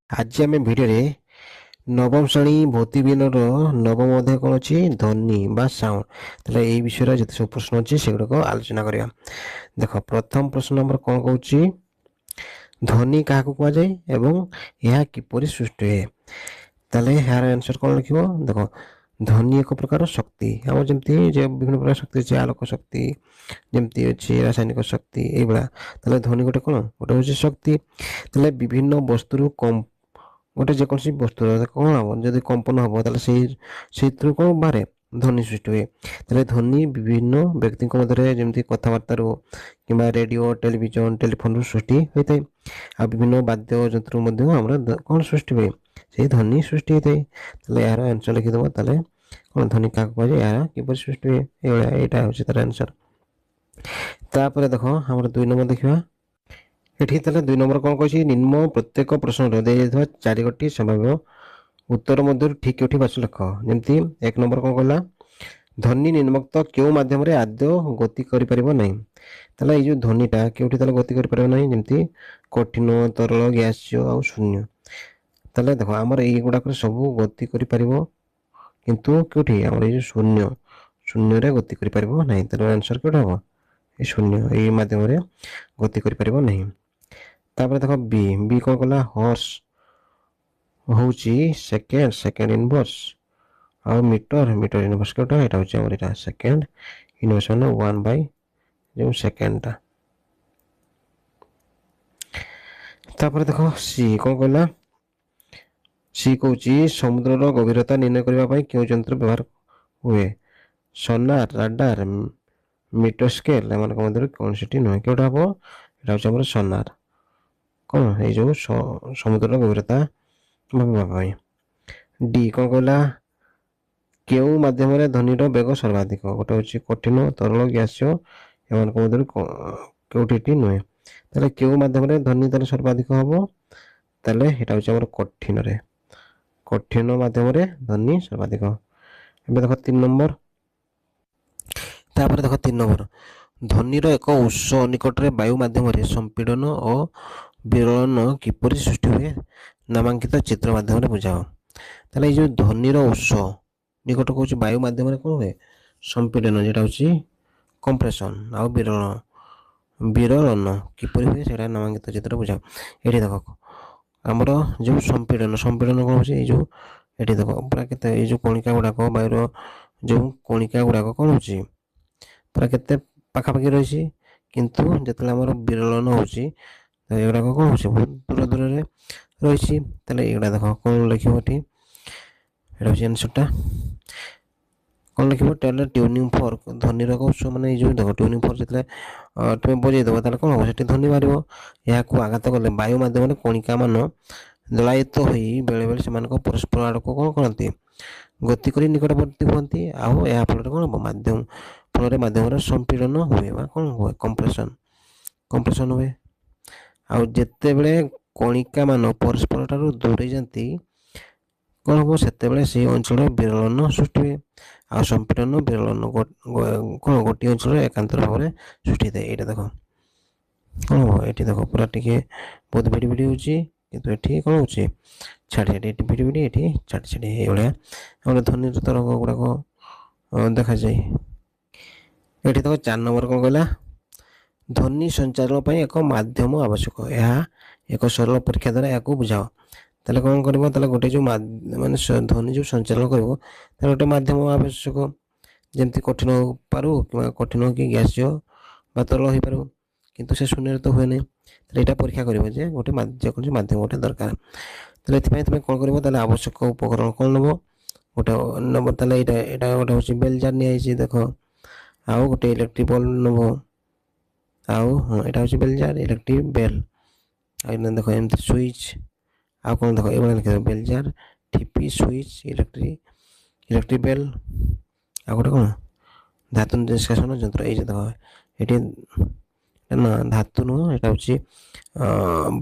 ଆଜି ଆମେ ଭିଡ଼ିଓରେ ନବମ ଶ୍ରେଣୀ ଭୌତିକ ବିଜ୍ଞାନର ନବମ ଅଧ୍ୟାୟ କ'ଣ ଅଛି? ଧ୍ୱନି ବା ସାଉଣ୍ଡ। ତାହେଲେ ଏଇ ବିଷୟରେ ଯେତେ ସବୁ ପ୍ରଶ୍ନ ଅଛି ସେଗୁଡିକ ଆଲୋଚନା କରିବା। ଦେଖ, ପ୍ରଥମ ପ୍ରଶ୍ନ ଆମର କ'ଣ କହୁଛି? ଧ୍ୱନି କାହାକୁ କୁହାଯାଏ ଏବଂ ଏହା କିପରି ସୃଷ୍ଟି ହୁଏ? ତାହେଲେ ଏହାର ଆନ୍ସର କ'ଣ ଲେଖିବ? ଦେଖ, ଧ୍ୱନି ଏକ ପ୍ରକାର ଶକ୍ତି। ଆମର ଯେମିତି ଯେ ବିଭିନ୍ନ ପ୍ରକାର ଶକ୍ତି ଅଛି, ଆଲୋକ ଶକ୍ତି ଯେମିତି ଅଛି, ରାସାୟନିକ ଶକ୍ତି ଏଇଭଳିଆ। ତାହେଲେ ଧ୍ୱନି ଗୋଟେ କ'ଣ? ଗୋଟେ ହେଉଛି ଶକ୍ତି। ତାହେଲେ ବିଭିନ୍ନ ବସ୍ତୁରୁ ଗୋଟେ ଯେକୌଣସି ବସ୍ତୁ କ'ଣ ହବ, ଯଦି କମ୍ପନ ହବ ତାହେଲେ ସେଇଥିରୁ କ'ଣ ବାହାରେ? ଧ୍ୱନି ସୃଷ୍ଟି ହୁଏ। ତାହେଲେ ଧ୍ୱନି ବିଭିନ୍ନ ବ୍ୟକ୍ତିଙ୍କ ମଧ୍ୟରେ ଯେମିତି କଥାବାର୍ତ୍ତାରୁ କିମ୍ବା ରେଡ଼ିଓ, ଟେଲିଭିଜନ, ଟେଲିଫୋନରୁ ସୃଷ୍ଟି ହୋଇଥାଏ। ଆଉ ବିଭିନ୍ନ ବାଦ୍ୟ ଯନ୍ତ୍ର ମଧ୍ୟ ଆମର କ'ଣ ସୃଷ୍ଟି ହୁଏ? ସେଇ ଧ୍ୱନି ସୃଷ୍ଟି ହୋଇଥାଏ। ତାହେଲେ ଏହାର ଆନ୍ସର ଲେଖିଦେବ। ତାହେଲେ କ'ଣ ଧ୍ୱନି କାହାକୁ କୁହାଯାଏ, ଏହା କିପରି ସୃଷ୍ଟି ହୁଏ? ଏଇଭଳିଆ, ଏଇଟା ହେଉଛି ତାର ଆନ୍ସର। ତାପରେ ଦେଖ, ଆମର 2 ନମ୍ବର ଦେଖିବା। ଏଠି ତାହେଲେ 2 ନମ୍ବର କ'ଣ କହିଛି? ନିମ୍ନ ପ୍ରତ୍ୟେକ ପ୍ରଶ୍ନର ଦିଆଯାଇଥିବା 4ଟି ସମ୍ଭାବ୍ୟ ଉତ୍ତର ମଧ୍ୟରୁ ଠିକ୍ କେଉଁଠି ବାଛ ଲେଖ। ଯେମିତି 1 ନମ୍ବର କ'ଣ କହିଲା? ଧ୍ୱନି ନିମ୍ନୋକ୍ତ କେଉଁ ମାଧ୍ୟମରେ ଆଦୌ ଗତି କରିପାରିବ ନାହିଁ? ତାହେଲେ ଏଇ ଯେଉଁ ଧ୍ୱନିଟା କେଉଁଠି ତାହେଲେ ଗତି କରିପାରିବ ନାହିଁ? ଯେମିତି କଠିନ, ତରଳ, ଗ୍ୟାସୀୟ ଆଉ ଶୂନ୍ୟ। ତାହେଲେ ଦେଖ, ଆମର ଏଇଗୁଡ଼ାକରେ ସବୁ ଗତି କରିପାରିବ, କିନ୍ତୁ କେଉଁଠି? ଆମର ଏଇ ଯେଉଁ ଶୂନ୍ୟରେ ଗତି କରିପାରିବ ନାହିଁ। ତାର ଆନ୍ସର କେଉଁଟା ହେବ? ଏ ଶୂନ୍ୟ, ଏଇ ମାଧ୍ୟମରେ ଗତି କରିପାରିବ ନାହିଁ। ତାପରେ ଦେଖ, ବି କ'ଣ କଲା? ହର୍ସ ହେଉଛି ସେକେଣ୍ଡ ଇନଭର୍ସ, ଆଉ ମିଟର ଇନଭର୍ସ କେଉଁଟା? ଏଇଟା ହେଉଛି ଆମର ଏଇଟା ସେକେଣ୍ଡ ଇନଭର୍ସ, ମାନେ 1 ବାଇ ଯେଉଁ ସେକେଣ୍ଡଟା। ତାପରେ ଦେଖ, ସି କ'ଣ କହିଲା? ସି କହୁଛି ସମୁଦ୍ରର ଗଭୀରତା ନିର୍ଣ୍ଣୟ କରିବା ପାଇଁ କେଉଁ ଯନ୍ତ୍ର ବ୍ୟବହାର ହୁଏ? ସୋନାର, ରାଡାର, ମିଟର ସ୍କେଲ, ଏମାନଙ୍କ ମଧ୍ୟରୁ କୌଣସିଟି ନୁହେଁ। କେଉଁଟା ହେବ? ଏଇଟା ହେଉଛି ଆମର ସୋନାର। କ'ଣ? ଏଇ ଯେଉଁ ସମୁଦ୍ରର ଗଭୀରତା ଭାବିବା ପାଇଁ। ଡି କ'ଣ କହିଲା? କେଉଁ ମାଧ୍ୟମରେ ଧ୍ୱନିର ବେଗ ସର୍ବାଧିକ? ଗୋଟେ ହେଉଛି କଠିନ, ତରଳ, ଗ୍ୟାସୀୟ, ଏମାନଙ୍କ ମଧ୍ୟରୁ କେଉଁଟି ନୁହେଁ। ତାହେଲେ କେଉଁ ମାଧ୍ୟମରେ ଧ୍ୱନି ତାହେଲେ ସର୍ବାଧିକ ହେବ? ତାହେଲେ ଏଇଟା ହେଉଛି ଆମର କଠିନ ମାଧ୍ୟମରେ ଧ୍ୱନି ସର୍ବାଧିକ। ଏବେ ଦେଖ 3 ନମ୍ବର। ତାପରେ ଦେଖ 3 ନମ୍ବର, ଧ୍ୱନିର ଏକ ଉତ୍ସ ନିକଟରେ ବାୟୁ ମାଧ୍ୟମରେ ସମ୍ପୀଡ଼ନ ଓ ବିରଳନ କିପରି ସୃଷ୍ଟି ହୁଏ? ନାମାଙ୍କିତ ଚିତ୍ର ମାଧ୍ୟମରେ ବୁଝାଅ। ତାହେଲେ ଏଇ ଯେଉଁ ଧ୍ୱନିର ଉତ୍ସ ନିକଟ କହୁଛି ବାୟୁ ମାଧ୍ୟମରେ କ'ଣ ହୁଏ? ସମ୍ପୀଡ଼ନ, ଯେଟା ହେଉଛି କମ୍ପ୍ରେସନ୍, ଆଉ ବିରଳନ କିପରି ହୁଏ ସେଇଟା ନାମାଙ୍କିତ ଚିତ୍ର ବୁଝାଅ। ଏଠି ଦେଖ, ଆମର ଯେଉଁ ସମ୍ପୀଡ଼ନ କ'ଣ ହେଉଛି? ଏଇ ଯେଉଁ ଏଠି ଦେଖ ପୁରା କେତେ, ଏଇ ଯେଉଁ କଣିକା ଗୁଡ଼ାକ, ବାୟୁର ଯେଉଁ କଣିକା ଗୁଡ଼ାକ କ'ଣ ହେଉଛି? ପୁରା କେତେ ପାଖାପାଖି ରହିଛି, କିନ୍ତୁ ଯେତେବେଳେ ଆମର ବିରଳନ ହେଉଛି ଏଗୁଡ଼ାକ କ'ଣ ହେଉଛି? ବହୁତ ଦୂରରେ ରହିଛି। ତାହେଲେ ଏଗୁଡ଼ା ଦେଖ, କ'ଣ ଲେଖିବ ଏଠି? ଏଇଟା ହେଉଛି ଆନ୍ସରଟା। କ'ଣ ଲେଖିବ? ତାହେଲେ ଟ୍ୟୁନିଂ ଫର୍କ, ଧ୍ୱନିର ଏକ ଉତ୍ସ, ମାନେ ଏଇ ଯେଉଁ ଦେଖ ଟ୍ୟୁନିଂ ଫର୍କ ଯେତେବେଳେ ତୁମେ ବଜେଇଦେବ ତାହେଲେ କ'ଣ ହେବ? ସେଠି ଧ୍ୱନି ବାହାରିବ। ଏହାକୁ ଆଘାତ କଲେ ବାୟୁ ମାଧ୍ୟମରେ କଣିକାମାନ ଦଳାୟିତ ହୋଇ ବେଳେବେଳେ ସେମାନଙ୍କ ପରସ୍ପର ଆଡ଼କୁ କ'ଣ କରନ୍ତି? ଗତି କରି ନିକଟବର୍ତ୍ତୀ ହୁଅନ୍ତି। ଆଉ ଏହା ଫଳରେ କ'ଣ ହେବ? ମାଧ୍ୟମରେ ସମ୍ପୀଡ଼ନ ହୁଏ ବା କ'ଣ ହୁଏ? କମ୍ପ୍ରେସନ୍ ହୁଏ। ଆଉ ଯେତେବେଳେ କଣିକାମାନ ପରସ୍ପର ଠାରୁ ଦୂରେଇ ଯାଆନ୍ତି କ'ଣ ହେବ? ସେତେବେଳେ ସେହି ଅଞ୍ଚଳର ବିରଳନ ସୃଷ୍ଟି ହୁଏ। ଆଉ ସମ୍ପୀଡ଼ନ, ବିରଳନ କ'ଣ ଗୋଟିଏ ଅଞ୍ଚଳରେ ଏକାନ୍ତର ଭାବରେ ସୃଷ୍ଟି ହୋଇଥାଏ। ଏଇଟା ଦେଖ କ'ଣ ହେବ? ଏଠି ଦେଖ ପୁରା ଟିକେ ବହୁତ ଭିଡ଼ି ହେଉଛି, କିନ୍ତୁ ଏଠି କ'ଣ ହେଉଛି? ଛାଡ଼ି ଏଠି ଭିଡ଼ି ଏଠି ଛାଡ଼ି ଏଇଭଳିଆ ଆମର ଧ୍ୱନିର ତରଙ୍ଗ ଗୁଡ଼ାକ ଦେଖାଯାଏ। ଏଠି ଦେଖ 4 ନମ୍ବର କ'ଣ କହିଲା? ଧ୍ୱନି ସଞ୍ଚାରଣ ପାଇଁ ଏକ ମାଧ୍ୟମ ଆବଶ୍ୟକ। ଏହା ଏକ ସରଳ ପରୀକ୍ଷା ଦ୍ୱାରା ଏହାକୁ ବୁଝାଅ। ତାହେଲେ କ'ଣ କରିବ? ତାହେଲେ ଗୋଟେ ଯେଉଁ ମାନେ ଧ୍ୱନି ଯେଉଁ ସଞ୍ଚାରଣ କରିବ ତାହେଲେ ଗୋଟେ ମାଧ୍ୟମ ଆବଶ୍ୟକ। ଯେମିତି କଠିନ ହେଇପାରୁ କିମ୍ବା କଠିନ କି ଗ୍ୟାସୀୟ ବା ତରଳ ହେଇପାରିବ, କିନ୍ତୁ ସେ ଶୂନ୍ୟରେ ତ ହୁଏନି। ତାହେଲେ ଏଇଟା ପରୀକ୍ଷା କରିବ ଯେ ଗୋଟେ ଯେକୌଣସି ମାଧ୍ୟମ ଗୋଟେ ଦରକାର। ତାହେଲେ ଏଥିପାଇଁ ତୁମେ କ'ଣ କରିବ? ତାହେଲେ ଆବଶ୍ୟକ ଉପକରଣ କ'ଣ ନେବ? ଗୋଟେ ନେବ। ତାହେଲେ ଏଇଟା ଗୋଟେ ହେଉଛି ବେଲ୍ ଜାର ନିଆଯାଇଛି, ଦେଖ। ଆଉ ଗୋଟେ ଇଲେକ୍ଟ୍ରିକ୍ ବଲ୍ବ ନେବ। ଆଉ ଏଇଟା ହେଉଛି ବେଲ୍ ଜାର, ଇଲେକ୍ଟ୍ରିକ୍ ବେଲ୍। ଆଉ ଏଇଟା ଦେଖ ଏମିତି ସୁଇଚ୍। ଆଉ କ'ଣ ଦେଖ ଏଇଭଳିଆ ଲେଖିଦେବ, ବେଲ୍ ଜାର, ଠିପି, ସୁଇଚ୍, ଇଲେକ୍ଟ୍ରିକ୍ ବେଲ୍। ଆଉ ଗୋଟେ କ'ଣ? ଧାତୁ ନିଷ୍କାସନ ଯନ୍ତ୍ର। ଏଇ ଯେ ଦେଖ ଏଠି ନା ଧାତୁ ନୁହଁ, ଏଇଟା ହେଉଛି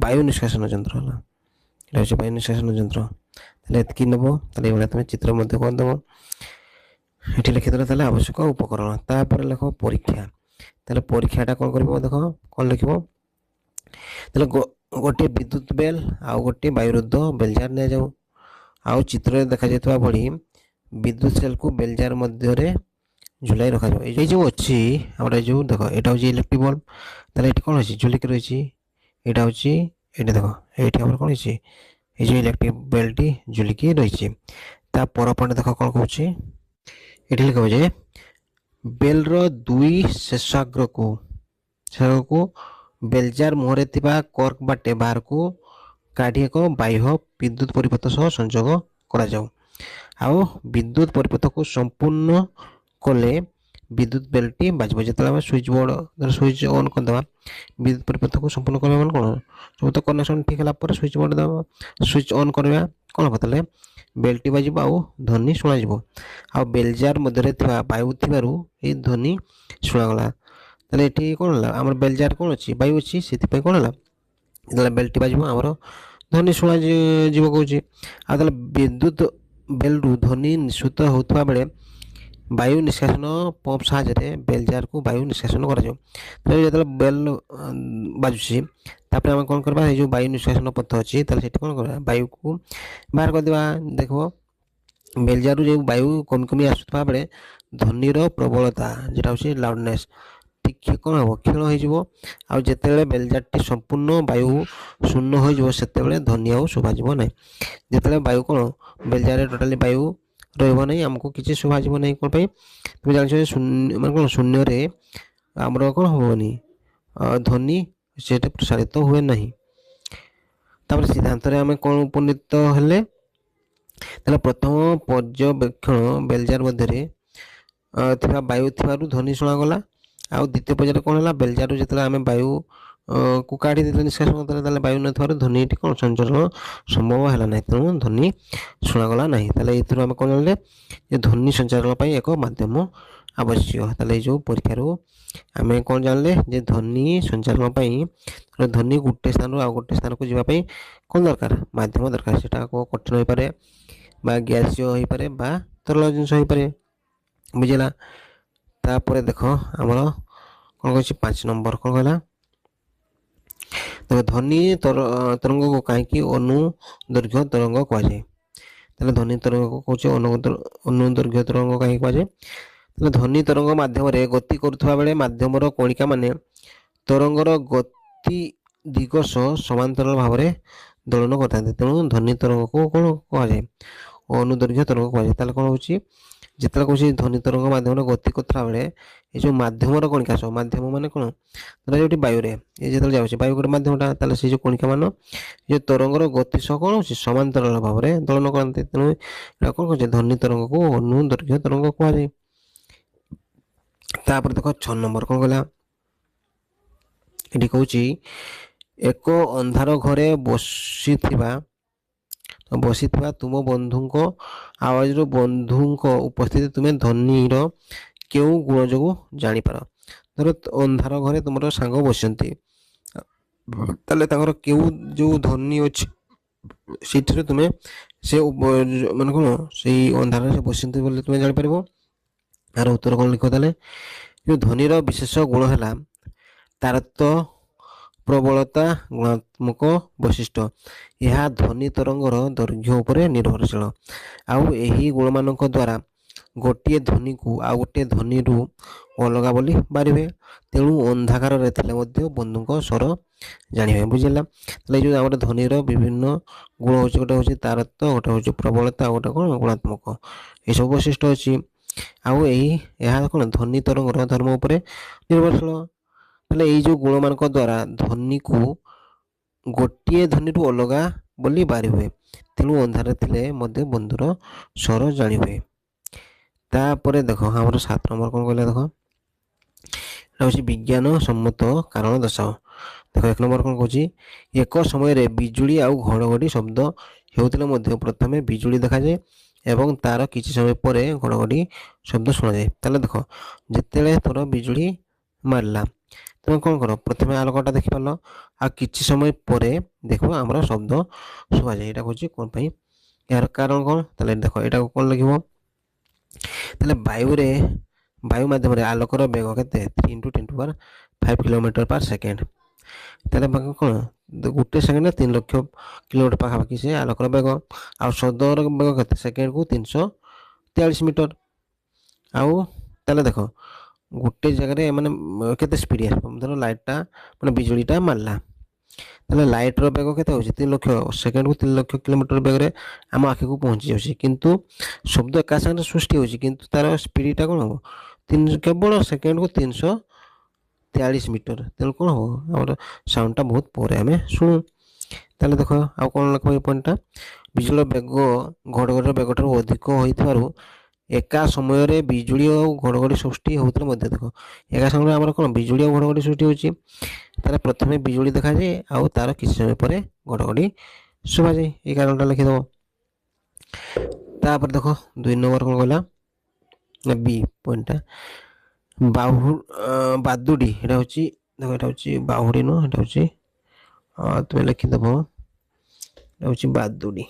ବାୟୁ ନିଷ୍କାସନ ଯନ୍ତ୍ର ହେଲା। ଏଇଟା ହେଉଛି ବାୟୁ ନିଷ୍କାସନ ଯନ୍ତ୍ର। ତାହେଲେ ଏତିକି ନେବ। ତାହେଲେ ଏଇଭଳିଆ ତୁମେ ଚିତ୍ର ମଧ୍ୟ କରିଦେବ। ଏଠି ଲେଖିଦେଲେ ତାହେଲେ ଆବଶ୍ୟକ ଉପକରଣ। ତାପରେ ଲେଖ ପରୀକ୍ଷା। ତାହେଲେ ପରୀକ୍ଷାଟା କ'ଣ କରିବ? ଦେଖ କ'ଣ ଲେଖିବ? ତାହେଲେ ଗୋଟିଏ ବିଦ୍ୟୁତ ବେଲ୍ ଆଉ ଗୋଟିଏ ବାୟୁରୁଦ୍ଧ ବେଲଜାର ନିଆଯାଉ। ଆଉ ଚିତ୍ରରେ ଦେଖାଯାଇଥିବା ଭଳି ବିଦ୍ୟୁତ ସେଲ୍କୁ ବେଲଜାର ମଧ୍ୟରେ ଝୁଲାଇ ରଖାଯିବ। ଏଇ ଯେଉଁ ଅଛି ଆମର ଏଇ ଯେଉଁ ଦେଖ ଏଇଟା ହେଉଛି ଇଲେକ୍ଟ୍ରିକ୍ ବଲ୍ବ। ତାହେଲେ ଏଠି କ'ଣ ଅଛି ଝୁଲିକି ରହିଛି, ଏଇଟା ହେଉଛି ଏଇଟା ଦେଖ ଏଇଠି ଆମର କ'ଣ ହେଇଛି ଏଇ ଯେଉଁ ଇଲେକ୍ଟ୍ରିକ୍ ବେଲ୍ଟଟି ଝୁଲିକି ରହିଛି। ତା ପର ପଏଣ୍ଟ ଦେଖ କ'ଣ କହୁଛି, ଏଠି ଲେଖା ଯେ ବେଲ୍ର ଦୁଇ ଶେଷାଗ୍ରକୁ ବେଲଜାର ମୁହଁରେ ଥିବା କର୍କ ବାଟେ ବାହାରକୁ କାଢ଼ି ଏକ ବାହ୍ୟ ବିଦ୍ୟୁତ ପରିପଥ ସହ ସଂଯୋଗ କରାଯାଉ। ଆଉ ବିଦ୍ୟୁତ ପରିପଥକୁ ସମ୍ପୂର୍ଣ୍ଣ କଲେ ବିଦ୍ୟୁତ ବେଲ୍ଟଟି ବାଜିବ। ଯେତେବେଳେ ଆମେ ସୁଇଚ୍ ବୋର୍ଡ଼ ସୁଇଚ୍ ଅନ୍ କରିଦେବା, ବିଦ୍ୟୁତ ପରିପଥକୁ ସମ୍ପୂର୍ଣ୍ଣ କରିବା ମାନେ କ'ଣ, ସବୁ ତ କନେକ୍ସନ୍ ଠିକ୍ ହେଲା ପରେ ସୁଇଚ୍ ବୋର୍ଡ଼ ଦେବା, ସୁଇଚ୍ ଅନ୍ କରିବା କ'ଣ ହେବ, ତାହେଲେ ବେଲ୍ଟଟି ବାଜିବ ଆଉ ଧ୍ୱନି ଶୁଣାଯିବ। ଆଉ ବେଲଜାର ମଧ୍ୟରେ ଥିବା ବାୟୁ ଥିବାରୁ ଏଇ ଧ୍ୱନି ଶୁଣାଗଲା। ତାହେଲେ ଏଠି କ'ଣ ହେଲା, ଆମର ବେଲଜାର କ'ଣ ଅଛି, ବାୟୁ ଅଛି, ସେଥିପାଇଁ କ'ଣ ହେଲା, ଯେତେବେଳେ ବେଲ୍ଟଟି ବାଜିବ ଆମର ଧ୍ୱନି ଶୁଣାଯିବ କହୁଛି। ଆଉ ତାହେଲେ ବିଦ୍ୟୁତ ବେଲ୍ରୁ ଧ୍ୱନି ନିଃସୃତ ହେଉଥିବା ବେଳେ ବାୟୁ ନିଷ୍କାସନ ପମ୍ପ ସାହାଯ୍ୟରେ ବେଲଜାରକୁ ବାୟୁ ନିଷ୍କାସନ କରାଯାଉ। ତେଣୁ ଯେତେବେଳେ ବେଲ୍ ବାଜୁଛି ତାପରେ ଆମେ କ'ଣ କରିବା, ଏଇ ଯେଉଁ ବାୟୁ ନିଷ୍କାସନ ପଥ ଅଛି ତାହେଲେ ସେଠି କ'ଣ କରିବା, ବାୟୁକୁ ବାହାର କରିଦେବା। ଦେଖିବ ବେଲଜାରରୁ ଯେଉଁ ବାୟୁ କମି କମି ଆସୁଥିବା ବେଳେ ଧ୍ୱନିର ପ୍ରବଳତା ଯେଟା ହେଉଛି ଲାଉଡ଼ନେସ୍ ଟିକେ କ'ଣ ହେବ, କ୍ଷୀଣ ହୋଇଯିବ। ଆଉ ଯେତେବେଳେ ବେଲଜାରଟି ସମ୍ପୂର୍ଣ୍ଣ ବାୟୁ ଶୂନ୍ୟ ହୋଇଯିବ ସେତେବେଳେ ଧ୍ୱନି ଆଉ ଶୁଭାଯିବ ନାହିଁ। ଯେତେବେଳେ ବାୟୁ କ'ଣ ବେଲଜାରରେ ଟୋଟାଲି ବାୟୁ ରହିବ ନାହିଁ, ଆମକୁ କିଛି ଶୁଭାଯିବ ନାହିଁ। କ'ଣ ପାଇଁ, ତୁମେ ଜାଣିଛ ଯେ ଶୂନ୍ୟ ମାନେ କ'ଣ, ଶୂନ୍ୟରେ ଆମର କ'ଣ ହେବନି, ଧ୍ୱନି ସେଟା ପ୍ରସାରିତ ହୁଏ ନାହିଁ। ତାପରେ ସିଦ୍ଧାନ୍ତରେ ଆମେ କ'ଣ ଉପନୀତ ହେଲେ, ତାହେଲେ ପ୍ରଥମ ପର୍ଯ୍ୟବେକ୍ଷଣ ବେଲଜାର ମଧ୍ୟରେ ଥିବା ବାୟୁ ଥିବାରୁ ଧ୍ୱନି ଶୁଣାଗଲା। ଆଉ ଦ୍ୱିତୀୟ ପର୍ଯ୍ୟାୟରେ କ'ଣ ହେଲା, ବେଲଜାରରୁ ଯେତେବେଳେ ଆମେ ବାୟୁ କୁ କାଢ଼ି ଦେଲେ ନିଷ୍କାସନ କରିଦେଲେ, ତାହେଲେ ବାୟୁ ନଥିବାରୁ ଧ୍ୱନିଟି କ'ଣ ସଞ୍ଚାରଣ ସମ୍ଭବ ହେଲା ନାହିଁ, ତେଣୁ ଧ୍ୱନି ଶୁଣାଗଲା ନାହିଁ। ତାହେଲେ ଏଥିରୁ ଆମେ କ'ଣ ଜାଣିଲେ ଯେ ଧ୍ୱନି ସଞ୍ଚାରଣ ପାଇଁ ଏକ ମାଧ୍ୟମ ଆବଶ୍ୟକ। ତାହେଲେ ଏଇ ଯେଉଁ ପରୀକ୍ଷାରୁ ଆମେ କ'ଣ ଜାଣିଲେ ଯେ ଧ୍ୱନି ସଞ୍ଚାରଣ ପାଇଁ ଧ୍ୱନି ଗୋଟେ ସ୍ଥାନରୁ ଆଉ ଗୋଟେ ସ୍ଥାନକୁ ଯିବା ପାଇଁ କ'ଣ ଦରକାର, ମାଧ୍ୟମ ଦରକାର। ସେଟା କଠିନ ହୋଇପାରେ ବା ଗ୍ୟାସୀୟ ହୋଇପାରେ ବା ତରଳ ଜିନିଷ ହୋଇପାରେ, ବୁଝିଲା। ତାପରେ ଦେଖ ଆମର କ'ଣ କହିଛି 5 ନମ୍ବର କ'ଣ କହିଲା, ତେବେ ଧ୍ୱନି ତରଙ୍ଗକୁ କାହିଁକି ଅନୁଦୈର୍ଘ୍ୟ ତରଙ୍ଗ କୁହାଯାଏ। ତାହେଲେ ଧ୍ୱନି ତରଙ୍ଗକୁ କହୁଛି ଅନୁଦୈର୍ଘ୍ୟ ତରଙ୍ଗ କାହିଁକି କୁହାଯାଏ। ତାହେଲେ ଧ୍ୱନି ତରଙ୍ଗ ମାଧ୍ୟମରେ ଗତି କରୁଥିବା ବେଳେ ମାଧ୍ୟମର କଣିକା ମାନେ ତରଙ୍ଗର ଗତି ଦିଗ ସହ ସମାନ୍ତରାଳ ଭାବରେ ଦୋଳନ କରିଥାନ୍ତି, ତେଣୁ ଧ୍ୱନି ତରଙ୍ଗକୁ କ'ଣ କୁହାଯାଏ, ଅନୁଦୈର୍ଘ୍ୟ ତରଙ୍ଗ କୁହାଯାଏ। ତାହେଲେ କ'ଣ ହେଉଛି, ଯେତେବେଳେ କହୁଛି ଧ୍ୱନି ତରଙ୍ଗ ମାଧ୍ୟମରେ ଗତି କରୁଥିବା ବେଳେ এই ଯେଉଁ ମାଧ୍ୟମର କଣିକା ସହ, ମାଧ୍ୟମ ମାନେ କ'ଣ, ଧର ଯେଉଁଠି ବାୟୁରେ ଏ ଯେତେବେଳେ ଯାଉଛି ବାୟୁ ଗୋଟେ ମାଧ୍ୟମଟା, ତାହେଲେ ସେଇ ଯେଉଁ କଣିକା ମାନ ଯେଉଁ ତରଙ୍ଗର ଗତି ସହ କ'ଣ ହେଉଛି ସମାନ୍ତରାଳ ଭାବରେ ଦୋଳନ କରନ୍ତି, ତେଣୁ ଏଇଟା କ'ଣ କହୁଛି ଧ୍ୱନି ତରଙ୍ଗକୁ ଅନୁଦୈର୍ଘ୍ୟ ତରଙ୍ଗ କୁହାଯାଏ। ତାପରେ ଦେଖ 6 ନମ୍ବର କ'ଣ କହିଲା, ଏଠି କହୁଛି ଏକ ଅନ୍ଧାର ଘରେ ବସିଥିବା ତୁମ ବନ୍ଧୁଙ୍କ ଆୱାଜରୁ ବନ୍ଧୁଙ୍କ ଉପସ୍ଥିତି ତୁମେ ଧ୍ୱନିର କେଉଁ ଗୁଣ ଯୋଗୁଁ ଜାଣିପାର। ଧର ଅନ୍ଧାର ଘରେ ତୁମର ସାଙ୍ଗ ବସିଛନ୍ତି, ତାହେଲେ ତାଙ୍କର କେଉଁ ଯେଉଁ ଧ୍ୱନି ଅଛି ସେଇଥିରେ ତୁମେ ସେ ମାନେ କ'ଣ ସେଇ ଅନ୍ଧାରରେ ସେ ବସିଛନ୍ତି ବୋଲି ତୁମେ ଜାଣିପାରିବ। ଏହାର ଉତ୍ତର କ'ଣ ଲେଖିବ, ତାହେଲେ ଯେଉଁ ଧ୍ୱନିର ବିଶେଷ ଗୁଣ ହେଲା ତାରତ୍ୟ, ପ୍ରବଳତା, ଗୁଣାତ୍ମକ ବୈଶିଷ୍ଟ୍ୟ। ଏହା ଧ୍ୱନି ତରଙ୍ଗର ଦୈର୍ଘ୍ୟ ଉପରେ ନିର୍ଭରଶୀଳ। ଆଉ ଏହି ଗୁଣମାନଙ୍କ ଦ୍ୱାରା ଗୋଟିଏ ଧ୍ୱନିକୁ ଆଉ ଗୋଟିଏ ଧ୍ୱନିରୁ ଅଲଗା ବୋଲି ବାରିବେ, ତେଣୁ ଅନ୍ଧାକାରରେ ଥିଲେ ମଧ୍ୟ ବନ୍ଧୁଙ୍କ ସ୍ୱର ଜାଣିବେ, ବୁଝିଲା। ତାହେଲେ ଏଇ ଯେଉଁ ଆମର ଧ୍ୱନିର ବିଭିନ୍ନ ଗୁଣ ହେଉଛି, ଗୋଟେ ହେଉଛି ତାରତ୍ୟ, ଗୋଟେ ହେଉଛି ପ୍ରବଳତା, ଗୋଟେ କ'ଣ ଗୁଣାତ୍ମକ, ଏସବୁ ବୈଶିଷ୍ଟ୍ୟ ଅଛି। ଆଉ ଏହା କ'ଣ ଧ୍ୱନି ତରଙ୍ଗର ଧର୍ମ ଉପରେ ନିର୍ଭରଶୀଳ। ତାହେଲେ ଏଇ ଯେଉଁ ଗୁଣମାନଙ୍କ ଦ୍ୱାରା ଧ୍ୱନିକୁ ଗୋଟିଏ ଧ୍ୱନିରୁ ଅଲଗା ବୋଲି ବାରି ହୁଏ, ତେଣୁ ଅନ୍ଧାରରେ ଥିଲେ ମଧ୍ୟ ବନ୍ଧୁର ସ୍ୱର ଜାଣି ହୁଏ। ତାପରେ ଦେଖ ଆମର 7 ନମ୍ବର କ'ଣ କହିଲା, ଦେଖ ଏଇଟା ହେଉଛି ବିଜ୍ଞାନ ସମ୍ମତ କାରଣ ଦର୍ଶାଅ। ଦେଖ 1 ନମ୍ବର କ'ଣ କହୁଛି, ଏକ ସମୟରେ ବିଜୁଳି ଆଉ ଘଡ଼ଘଡ଼ି ଶବ୍ଦ ହେଉଥିଲେ ମଧ୍ୟ ପ୍ରଥମେ ବିଜୁଳି ଦେଖାଯାଏ ଏବଂ ତାର କିଛି ସମୟ ପରେ ଘଡ଼ଘଡ଼ି ଶବ୍ଦ ଶୁଣାଯାଏ। ତାହେଲେ ଦେଖ ଯେତେବେଳେ ତୋର ବିଜୁଳି ମାରିଲା ତୁମେ କ'ଣ କର, ପ୍ରଥମେ ଆଲୋକଟା ଦେଖିପାରିଲ, ଆଉ କିଛି ସମୟ ପରେ ଦେଖିବ ଆମର ଶବ୍ଦ ଶୁଣାଯାଏ। ଏଇଟା କହୁଛି କ'ଣ ପାଇଁ, ଏହାର କାରଣ କ'ଣ, ତାହେଲେ ଦେଖ ଏଇଟାକୁ କ'ଣ ଲେଖିବ, ତାହେଲେ ବାୟୁ ମାଧ୍ୟମରେ ଆଲୋକର ବେଗ କେତେ 3 × 10⁵ କିଲୋମିଟର/ସେକେଣ୍ଡ। ତାହେଲେ କ'ଣ गोटे सेकेंड 3 लक्ष किलोमीटर पाखापाखि से आलोकर बेग आ शब्दर बेग केते सेकेंड को 343 मीटर आउ ताले देख गोटे जगह माने केते स्पीड धर लाइटटा माने बिजुलीटा मारला ताले लाइटर बेग केते होची 3 लक्ष सेकेंड को 3 लक्ष किलोमीटर बेग आम आखि को पहुंची जाउची किंतु शब्द एका संगे सृष्टि होची किंतु तार स्पीडटा कोन हो केवल सेकेंड को 343 मीटर तेणु कौन हम आम साउंडटा बहुत पर आम शुणु ताले देख आउ कौन लिख पॉइंटटा बिजुली बेग घड़घड़ी बेग ठार अधिक हो एका समय रे बिजुली और घड़घड़ी सृष्टि होते मध्य देख एका समय आम कौन बिजुली और घड़घड़ी सृष्टि होची तार प्रथमे बिजुली देखा जाए आउ तार किसी समय पर घड़घड़ी शुभा जाए ये कारणटा लिखिदेव तापर देख 2 नंबर कौन कहला बी पॉइंटटा बादुड़ी এটা হচ্ছে দেখো এটা হচ্ছে বাহুড়ি নো এটা হচ্ছে তুমি লিখি দেবো এটা হচ্ছে বাদুড়ি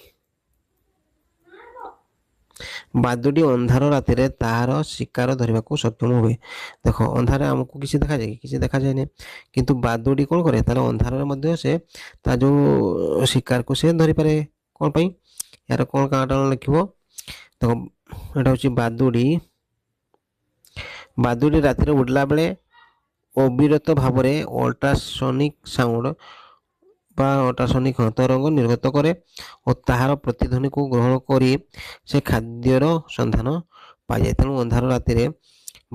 বাদুড়ি ଅନ୍ଧାର ରାତିରେ ତାହାର ଶିକାର ଧରିବାକୁ ସକ୍ଷମ ହୁଏ ଦେଖ ଅନ୍ଧାରରେ ଆମକୁ କିଛି ଦେଖାଯାଏ କିଛି ଦେଖାଯାଏନି କିନ୍ତୁ ବାଦୁଡି କ'ଣ କରେ ତାର ଅନ୍ଧାରରେ ମଧ୍ୟ ସେ ତା ଯୋଉ ଶିକାରକୁ ସେ ଧରିପାରେ କ'ଣ ପାଇଁ ଏହାର କ'ଣ କାରଣ ଲେଖିବ ଦେଖ এটা হচ্ছে ବାଦୁଡି ବାଦୁଡ଼ି ରାତିରେ ଉଡ଼ିଲା ବେଳେ ଅବିରତ ଭାବରେ ଅଲ୍ଟ୍ରାସୋନିକ ସାଉଣ୍ଡ ବା ଅଲ୍ଟ୍ରାସୋନିକ ତରଙ୍ଗ ନିର୍ଗତ କରେ ଓ ତାହାର ପ୍ରତିଧ୍ୱନିକୁ ଗ୍ରହଣ କରି ସେ ଖାଦ୍ୟର ସନ୍ଧାନ ପାଇଯାଏ ତେଣୁ ଅନ୍ଧାର ରାତିରେ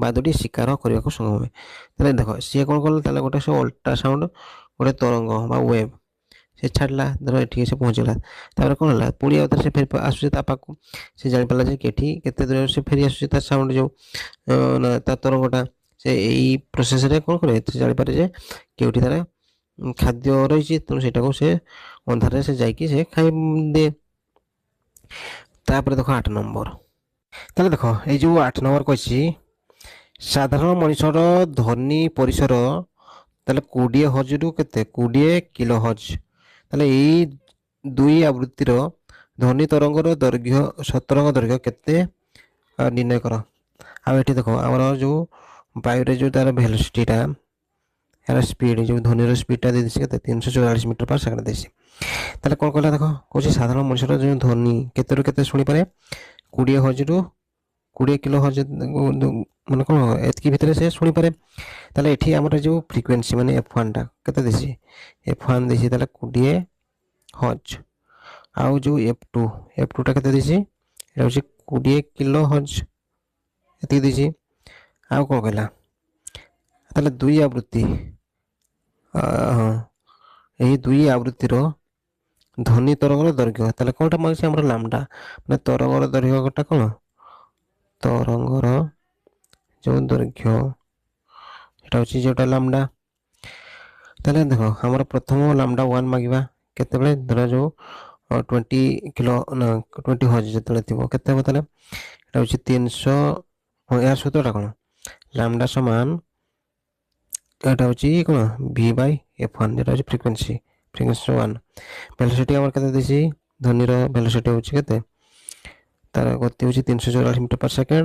ବାଦୁଡ଼ି ଶିକାର କରିବାକୁ ସକ୍ଷମ ହୁଏ ତାହେଲେ ଦେଖ ସିଏ କ'ଣ କଲେ ତାହେଲେ ଗୋଟେ ସେ ଅଲ୍ଟ୍ରାସାଉଣ୍ଡ ଗୋଟେ ତରଙ୍ଗ ବା ୱେଭ୍ ସେ ଛାଡ଼ିଲା ଧର ଏଠିକି ସେ ପହଞ୍ଚିଲା ତାପରେ କ'ଣ ହେଲା ପୁଣି ଆଉ ଥରେ ସେ ଫେରି ଆସୁଛି ତା ପାଖକୁ ସେ ଜାଣିପାରିଲା ଯେ କେଠି କେତେ ଦୂରରେ ସେ ଫେରି ଆସୁଛି ତା ସାଉଣ୍ଡ ଯେଉଁ ତା ତରଙ୍ଗଟା ସେ ଏଇ ପ୍ରୋସେସରେ କ'ଣ କରେ ସେ ଜାଣିପାରେ ଯେ କେଉଁଠି ତାର ଖାଦ୍ୟ ରହିଛି ତେଣୁ ସେଇଟାକୁ ସେ ଅନ୍ଧାରରେ ସେ ଯାଇକି ସେ ଖାଇଦିଏ ତାପରେ ଦେଖ 8 ନମ୍ବର ତାହେଲେ ଦେଖ ଏଇ ଯେଉଁ 8 ନମ୍ବର କହିଛି ସାଧାରଣ ମଣିଷର ଧ୍ୱନି ପରିସର ତାହେଲେ 20 ହର୍ଜରୁ କେତେ 20 କିଲୋ ହର୍ଜ ତାହେଲେ ଏଇ ଦୁଇ ଆବୃତ୍ତିର ଧ୍ୱନି ତରଙ୍ଗର ଦୈର୍ଘ୍ୟ ସତରଙ୍ଗ ଦୈର୍ଘ୍ୟ କେତେ ନିର୍ଣ୍ଣୟ କର ଆଉ ଏଠି ଦେଖ ଆମର ଯେଉଁ ବାୟୁରେ ଯେଉଁ ତାର ଭେଲୋସିଟିଟା यार स्पीड जो ध्वनिर स्पीडटा देसी के 344 मीटर पर सेकेंड देसी ताले कोन कहला देखो कोची साधारण मनुष्यर जो ध्वनि केतेरु केते सुनी पारे 20 हर्ज रु 20 किलो हर्ज माने कोन एतकी भितरे से सुनी पारे ताले एठी हमर जो फ्रीक्वेंसी माने f1 टा केते देसी f1 देसी ताले 20 हर्ज आउ जो f2 टा केते देसी एटा होची 20 किलो हर्ज एतकी देसी आउ कोन कहला ताले दुई आवृत्ति यही दुई आवृत्तिर ध्वनि तरंगर दैर्घ्य ताले कोनटा मागछि हमर लैम्डा माने तरंगर दैर्घ्यटा कोन तरंगर जो दैर्घ्य एटा होछि जेटा लैम्डा ताले देखो हमर प्रथम लैम्डा 1 मागिबा केते बेले धरा जो 20 किलो ना 20 हर्ज जतले थिबो केते हो ताले एटा होछि 300 यार सूत्रटा कोन लैम्डा समान एटा होची कोन v/f1 जेटा होची फ्रीक्वेंसी 1 वेलोसिटी हमर केते देसी ध्वनि रो वेलोसिटी होची केते तार गति होची 344 मीटर पर सेकंड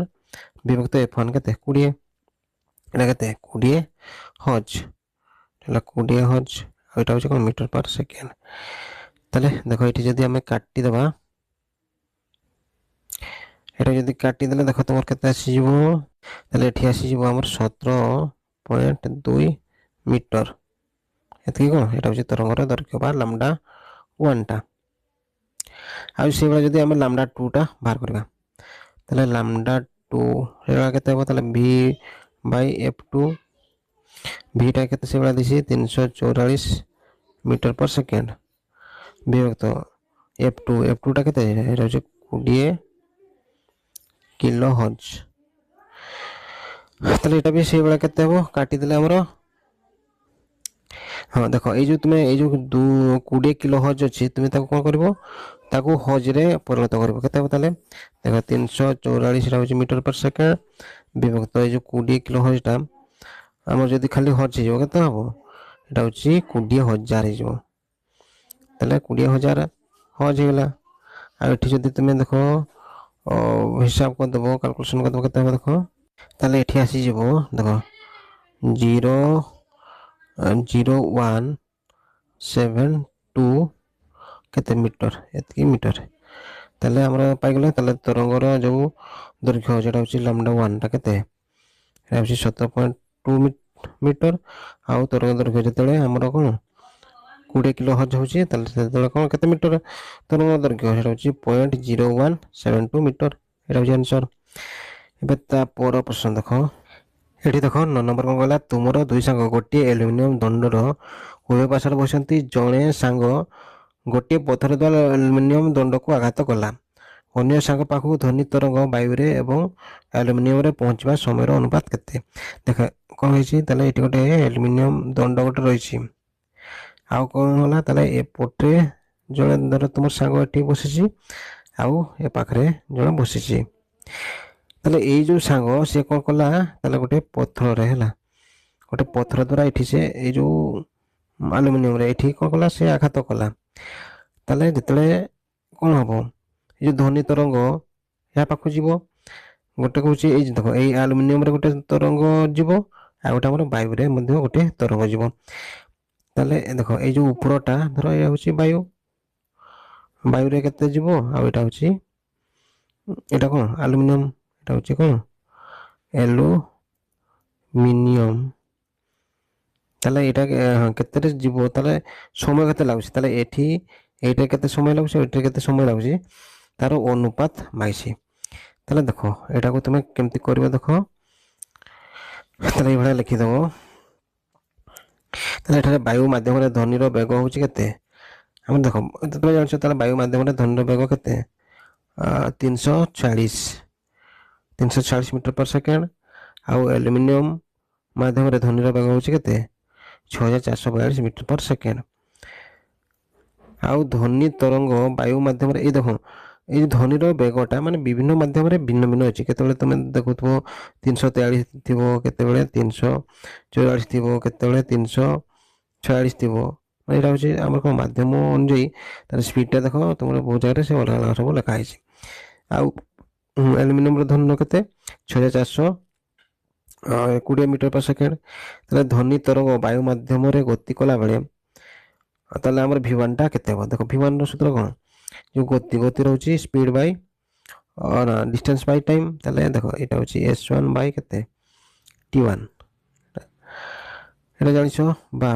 विभक्त f1 केते 20 एटा केते 20 हर्ज एला 20 हर्ज एटा होची कोन मीटर पर सेकंड तले देखो एठी जदी हमें काटी दबा एटा जदी काटी देले देखो तमर केते आसी जिवो तले एठी आसी जिवो हमर 17.2 मीटर एतकी कोन एटा होची तरंगर दैर्घ्य बा लैम्डा 1 टा आ से बेला जदी हम लैम्डा 2 टा बाहर करबा तले लैम्डा 2 एला केते हो तले v/f2 v टा केते से बेला दिसी 344 मीटर पर सेकंड विभक्त f2 टा केते एटा होची 20 किलो हर्ज ताले एटा भी से बेला केते हो काटी देले हमरो हाँ देखो ए जो तुमे ए जो 20 किलो हर्ज अछि तुमे ताको कोन करबो ताको हर्ज रे परिणत करबो केते हो ताले देखो 344 रा होची मीटर पर सेकंड विभक्त ए जो 20 किलो हर्ज टा हमर जदी खाली हर्ज हिजो केते हबो एटा होची 20000 हिजो ताले 20000 हर्ज हिला आ एठी जदी तुमे देखो हिसाब कर देबो कैलकुलेशन कर देबो केते हो देखो ताले एठी आसी जिवो देखो 0.01 72 କେତେ ମିଟର, ଏତିକି ମିଟର। ତାହେଲେ ଆମର ପାଇଗଲା। ତାହେଲେ ତରଙ୍ଗର ଯେଉଁ ଦୈର୍ଘ୍ୟ ଯେଉଁଟା ହେଉଛି ଲାମ୍ଡା ୱାନ୍ଟା କେତେ, এটা ହେଉଛି 17.2 ମିଟର। ଆଉ ତରଙ୍ଗ ଦୈର୍ଘ୍ୟ ଯେତେବେଳେ ଆମର କ'ଣ 20 କିଲୋ ହର୍ଜ ହେଉଛି, ତାହେଲେ ସେତେବେଳେ କ'ଣ କେତେ ମିଟର ତରଙ୍ଗ ଦୈର୍ଘ୍ୟ, ସେଇଟା ହେଉଛି 0.0172 ମିଟର। ଏଇଟା ହେଉଛି ଆନ୍ସର। ଏବେ ତା ପର ପ୍ରଶ୍ନ ଦେଖ। ଏଠି ଦେଖ 9 ନମ୍ବର କ'ଣ କହିଲା, ତୁମର ଦୁଇ ସାଙ୍ଗ ଗୋଟିଏ ଆଲୁମିନିୟମ ଦଣ୍ଡର ଉଭୟ ପାର୍ଶ୍ୱରେ ବସିଛନ୍ତି। ଜଣେ ସାଙ୍ଗ ଗୋଟିଏ ପଥର ଦ୍ୱାରା ଆଲୁମିନିୟମ ଦଣ୍ଡକୁ ଆଘାତ କଲା। ଅନ୍ୟ ସାଙ୍ଗ ପାଖକୁ ଧ୍ୱନି ତରଙ୍ଗ ବାୟୁରେ ଏବଂ ଆଲୁମିନିୟମରେ ପହଞ୍ଚିବା ସମୟର ଅନୁପାତ କେତେ? ଦେଖ କ'ଣ ହେଇଛି, ତାହେଲେ ଏଠି ଗୋଟେ ଆଲୁମିନିୟମ ଦଣ୍ଡ ଗୋଟେ ରହିଛି। ଆଉ କ'ଣ ହେଲା, ତାହେଲେ ଏପଟେ ଜଣେ ଧର ତୁମ ସାଙ୍ଗ ଏଠି ବସିଛି, ଆଉ ଏ ପାଖରେ ଜଣେ ବସିଛି। ତାହେଲେ ଏଇ ଯେଉଁ ସାଙ୍ଗ ସିଏ କ'ଣ କଲା, ତାହେଲେ ଗୋଟେ ପଥରରେ ହେଲା, ଗୋଟେ ପଥର ଦ୍ୱାରା ଏଠି ସେ ଏଇ ଯେଉଁ ଆଲୁମିନିୟମରେ ଏଠି କ'ଣ କଲା, ସେ ଆଘାତ କଲା। ତାହେଲେ ଯେତେବେଳେ କ'ଣ ହେବ, ଏ ଯେଉଁ ଧ୍ୱନି ତରଙ୍ଗ ଏହା ପାଖକୁ ଯିବ। ଗୋଟେ କହୁଛି ଏଇ ଦେଖ, ଏଇ ଆଲୁମିନିୟମରେ ଗୋଟେ ତରଙ୍ଗ ଯିବ, ଆଉ ଗୋଟେ ଆମର ବାୟୁରେ ମଧ୍ୟ ଗୋଟେ ତରଙ୍ଗ ଯିବ। ତାହେଲେ ଦେଖ ଏଇ ଯେଉଁ ଉପରଟା ଧର ଏଇଟା ହେଉଛି ବାୟୁ, ବାୟୁରେ କେତେ ଯିବ, ଆଉ ଏଇଟା ହେଉଛି ଏଇଟା କ'ଣ ଆଲୁମିନିୟମ, ଏଇଟା ହେଉଛି କ'ଣ ଆଲୁମିନିୟମ। ତାହେଲେ ଏଇଟା କେତେରେ ଯିବ, ତାହେଲେ ସମୟ କେତେ ଲାଗୁଛି, ତାହେଲେ ଏଠି ଏଇଟା କେତେ ସମୟ ଲାଗୁଛି, ଏଇଠି କେତେ ସମୟ ଲାଗୁଛି, ତାର ଅନୁପାତ 22। ତାହେଲେ ଦେଖ ଏଇଟାକୁ ତୁମେ କେମିତି କରିବ ଦେଖ। ତାହେଲେ ଏଇଭଳିଆ ଲେଖିଦେବ। ତାହେଲେ ଏଠାରେ ବାୟୁ ମାଧ୍ୟମରେ ଧ୍ୱନିର ବେଗ ହେଉଛି କେତେ, ଆମେ ଦେଖ ତୁମେ ଜାଣିଛ, ତାହେଲେ ବାୟୁ ମାଧ୍ୟମରେ ଧ୍ୱନିର ବେଗ କେତେ 340 ମିଟର ପର ସେକେଣ୍ଡ। ଆଉ ଆଲୁମିନିୟମ ମାଧ୍ୟମରେ ଧ୍ୱନିର ବେଗ ହେଉଛି କେତେ 6442 ମିଟର ପର ସେକେଣ୍ଡ। ଆଉ ଧ୍ୱନି ତରଙ୍ଗ ବାୟୁ ମାଧ୍ୟମରେ ଏଇ ଦେଖ ଏଇ ଧ୍ୱନିର ବେଗଟା ମାନେ ବିଭିନ୍ନ ମାଧ୍ୟମରେ ଭିନ୍ନ ଭିନ୍ନ ଅଛି। କେତେବେଳେ ତୁମେ ଦେଖୁଥିବ 343 ଥିବ, କେତେବେଳେ 344 ଥିବ, କେତେବେଳେ 346 ଥିବ। ଏଇଟା ହେଉଛି ଆମର କ'ଣ ମାଧ୍ୟମ ଅନୁଯାୟୀ ତାର ସ୍ପିଡ଼ଟା ଦେଖ, ତୁମର ବହୁତ ଜାଗାରେ ସେ ଅଲଗା ଅଲଗା ସବୁ ଲେଖା ହେଇଛି। ଆଉ ଆଲୁମିନିୟମର ଧ୍ୱନିର କେତେ 6420 ମିଟର ପର ସେକେଣ୍ଡ। ତାହେଲେ ଧ୍ୱନି ତରଙ୍ଗ ବାୟୁ ମାଧ୍ୟମରେ ଗତି କଲାବେଳେ ତାହେଲେ ଆମର V1ଟା କେତେ ହେବ, ଦେଖ V1ର ସୂତ୍ର କ'ଣ, ଯେଉଁ ଗତି ରହୁଛି speed Bai distance by time. ତାହେଲେ ଦେଖ ଏଇଟା ହେଉଛି S1 ବାଇ କେତେ T1, এটা ଜାଣିଛ। বা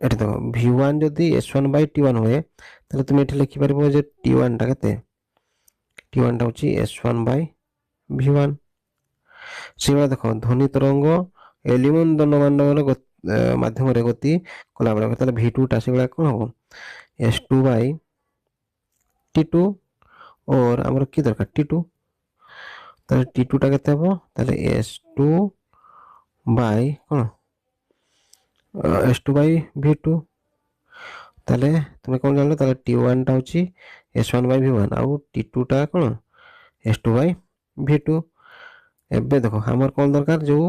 ଏଠି ଦେଖ V1 ଯଦି S1 ବାଇ T1 ହୁଏ, ତାହେଲେ ତୁମେ ଏଠି ଲେଖିପାରିବ ଯେ T1ଟା କେତେ, T1ଟା ହେଉଛି S1 ବାଇ V1। ସେଇଭଳିଆ ଦେଖ ଧ୍ୱନି ତରଙ୍ଗ ଆଲୁମିନିୟମ ଦଣ୍ଡମାନଙ୍କର ମାଧ୍ୟମରେ ଗତି କଲାବେଳେ, ତାହେଲେ V2ଟା ସେଇଭଳିଆ କ'ଣ ହେବ S2 ବାଇ T2, और ଆମର କି ଦରକାର T2, ତାହେଲେ T2ଟା କେତେ ହେବ, ତାହେଲେ S2 ବାଇ କ'ଣ S2 ବାଇ V2। ତାହେଲେ ତୁମେ କ'ଣ ଜାଣିଲ, ତାହେଲେ T1ଟା ହେଉଛି S1 ବାଇ V1, ଆଉ T2ଟା କ'ଣ S2 ବାଇ V2। ଏବେ ଦେଖ ଆମର କ'ଣ ଦରକାର, ଯେଉଁ